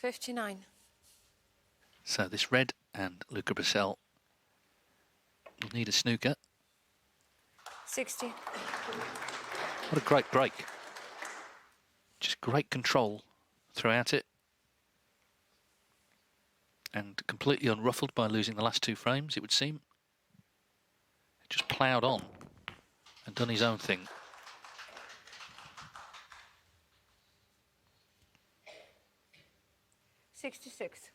$59. So this red and Luca Brecel will need a snooker. 60. What a great break. Just great control throughout it. And completely unruffled by losing the last 2 frames, it would seem. Just ploughed on and done his own thing. $66.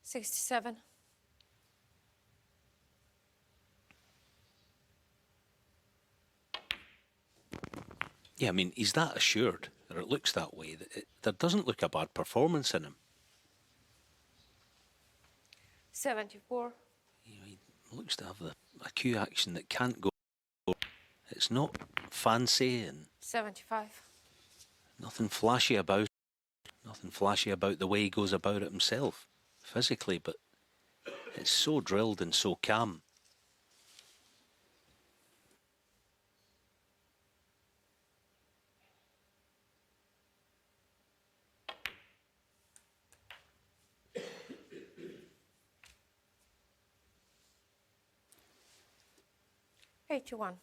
$67. Yeah, I mean, he's that assured, or it looks that way, that there doesn't look a bad performance in him. 74. You know, he looks to have a cue action that can't go. It's not fancy and 75. nothing flashy about it. Nothing flashy about the way he goes about it himself, physically, but it's so drilled and so calm. $81.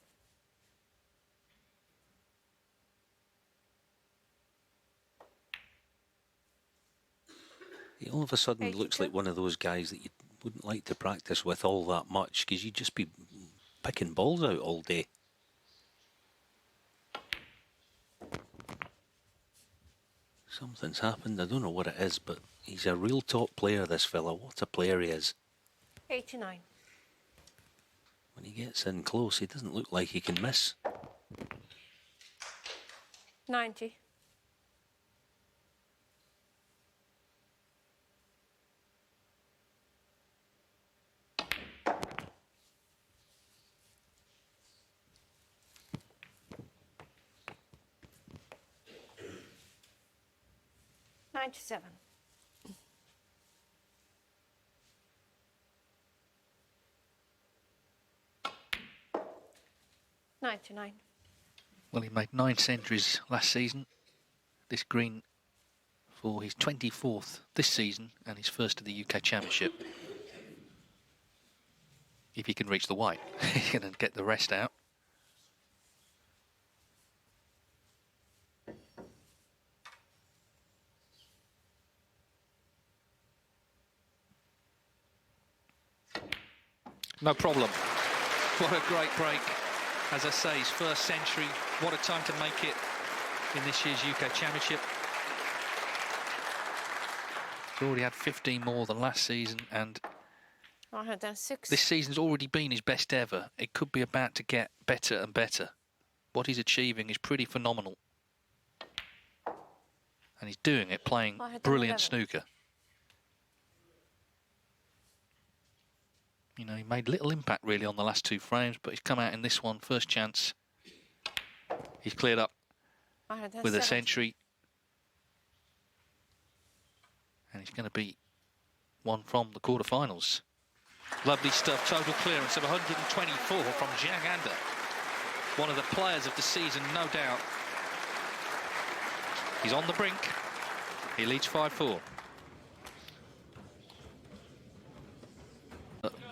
He all of a sudden looks 82. like one of those guys that you wouldn't like to practice with all that much, because you'd just be picking balls out all day. Something's happened, I don't know what it is, but he's a real top player, this fella. What a player he is. 89. When he gets in close, he doesn't look like he can miss. 90. $97. $99. Well, he made 9 centuries last season. This green for his 24th this season and his first of the UK Championship. If he can reach the white, he can get the rest out. No problem. What a great break. As I say, his first century. What a time to make it in this year's UK Championship. He's already had 15 more than last season, and 106. this season's already been his best ever. It could be about to get better and better. What he's achieving is pretty phenomenal. And he's doing it playing brilliant snooker. You know, he made little impact really on the last 2 frames, but he's come out in this one, first chance. He's cleared up with a century. And he's going to be one from the quarterfinals. Lovely stuff. Total clearance of 124 from Zhang Anda. One of the players of the season, no doubt. He's on the brink. He leads 5-4.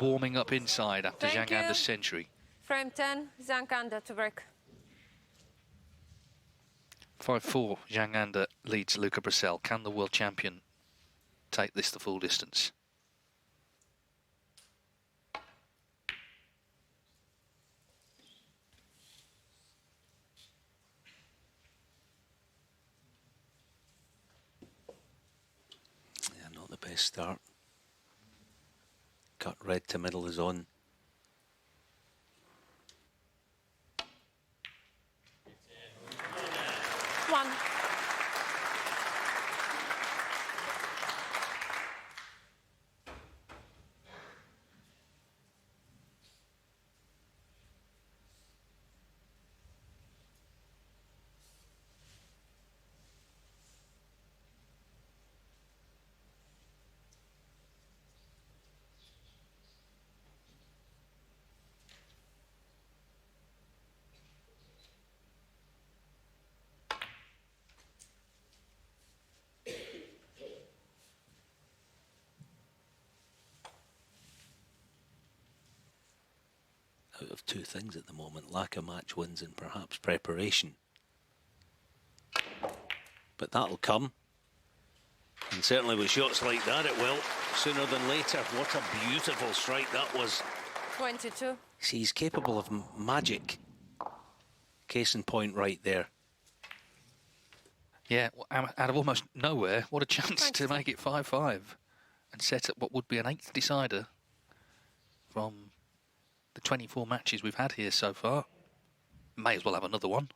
Warming up inside after Thank Zhang Anda's you. century. Frame 10, Zhang Anda to break. 5-4, Zhang Anda leads Luca Brecel. Can the world champion take this the full distance? Yeah, not the best start. Cut red to middle is on. One. Out of two things at the moment, lack of match wins and perhaps preparation. But that'll come. And certainly with shots like that it will, sooner than later. What a beautiful strike that was. 22. See, he's capable of magic. Case in point right there. Yeah, out of almost nowhere, what a chance to make it 5-5 and set up what would be an 8th decider from the 24 matches we've had here so far. May as well have another one.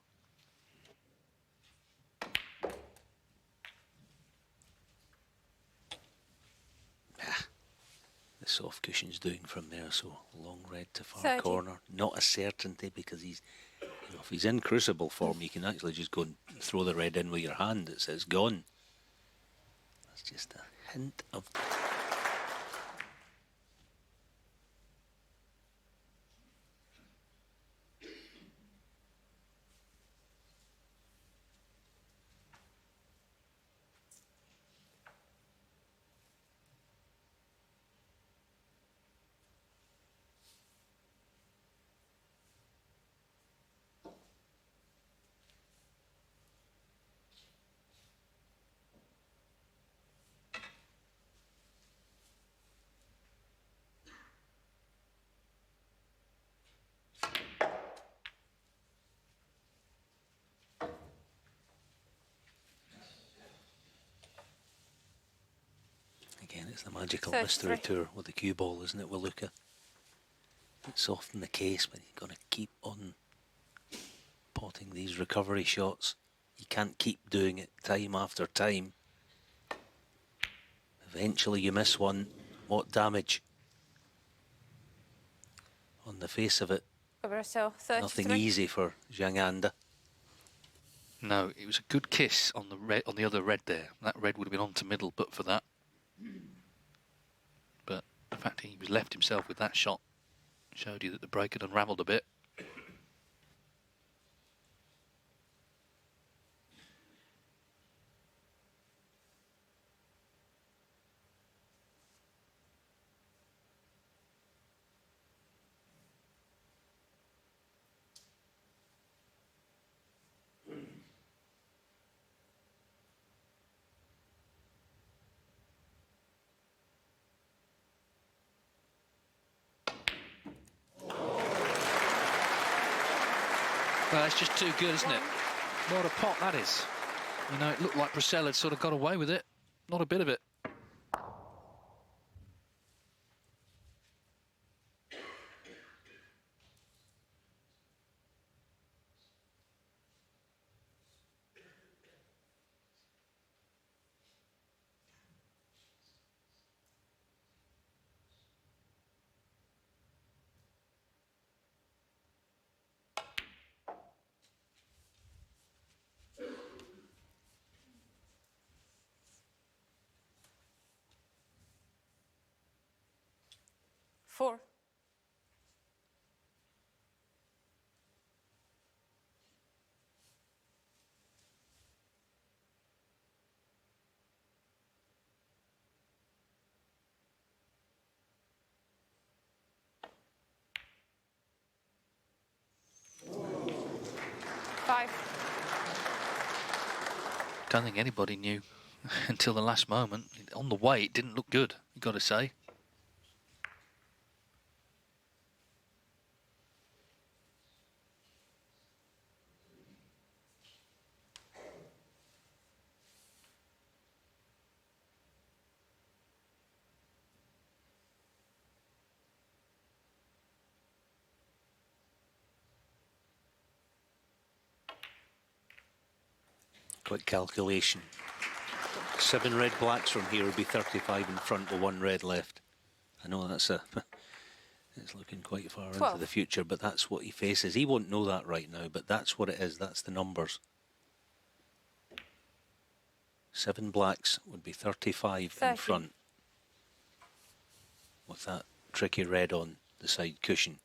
The soft cushion's doing from there, so long red to far 30. corner. Not a certainty because he's, you know, if he's in crucible form, you can actually just go and throw the red in with your hand. It says gone. That's just a hint of. Again, it's the magical 33. mystery tour with the cue ball, isn't it, with Luca? It's often the case when you've got to keep on potting these recovery shots. You can't keep doing it time after time. Eventually you miss one. What damage? On the face of it, Brecel, 33. nothing easy for Zhang Anda. No, it was a good kiss on the red, on the other red there. That red would have been on to middle, but for that. But the fact he was left himself with that shot showed you that the break had unravelled a bit. Well, that's just too good, isn't it? What a pot that is. You know, it looked like Brecel had sort of got away with it. Not a bit of it. 4. Five. Don't think anybody knew until the last moment. On the way, it didn't look good, you've got to say. Quick calculation. 7 red blacks from here would be 35 in front with 1 red left. I know that's it's looking quite far 12. into the future, but that's what he faces. He won't know that right now, but that's what it is. That's the numbers. 7 blacks would be 35 30. in front with that tricky red on the side cushion.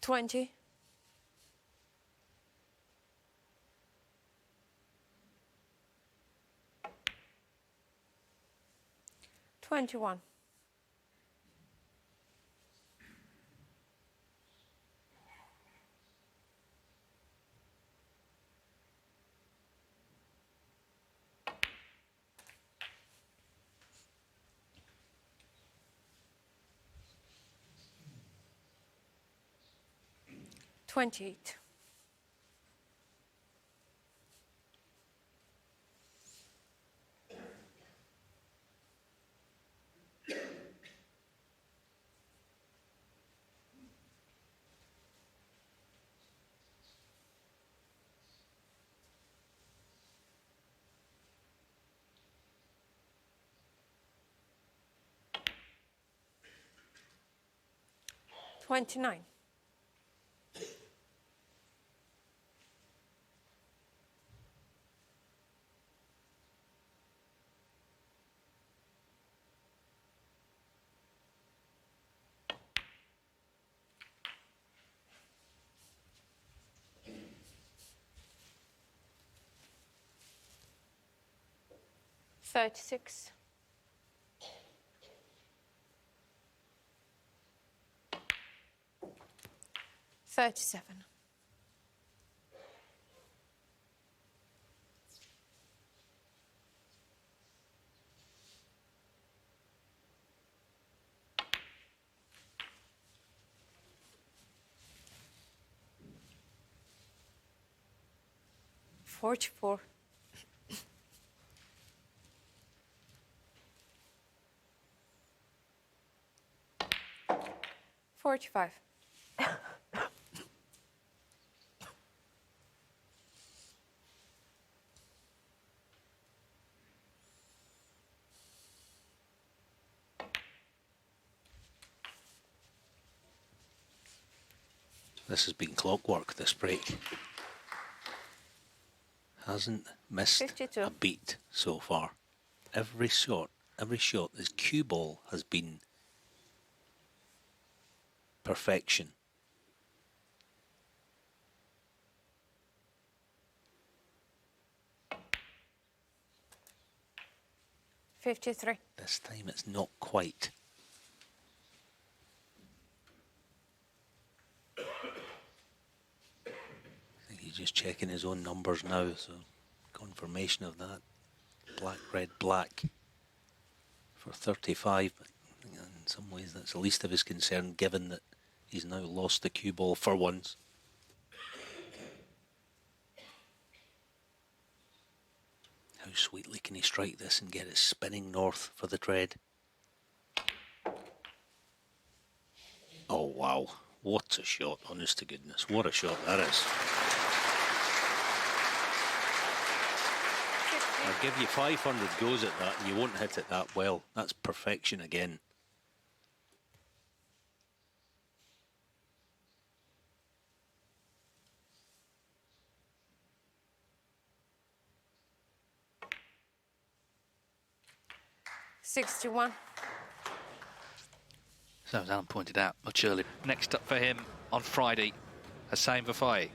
$20. 21. $28. $29. $36. $37. $44. $45. This has been clockwork, this break. Hasn't missed 52. a beat so far. Every shot, this cue ball has been perfection. $53. This time it's not quite. I think he's just checking his own numbers now, so confirmation of that. Black, red, black for 35. But I think in some ways that's the least of his concern, given that he's now lost the cue ball for once. How sweetly can he strike this and get it spinning north for the tread? Oh wow, what a shot, honest to goodness, what a shot that is. I'll give you 500 goes at that and you won't hit it that well. That's perfection again. $61. So, as Alan pointed out much earlier, next up for him on Friday, Hussein Vafai.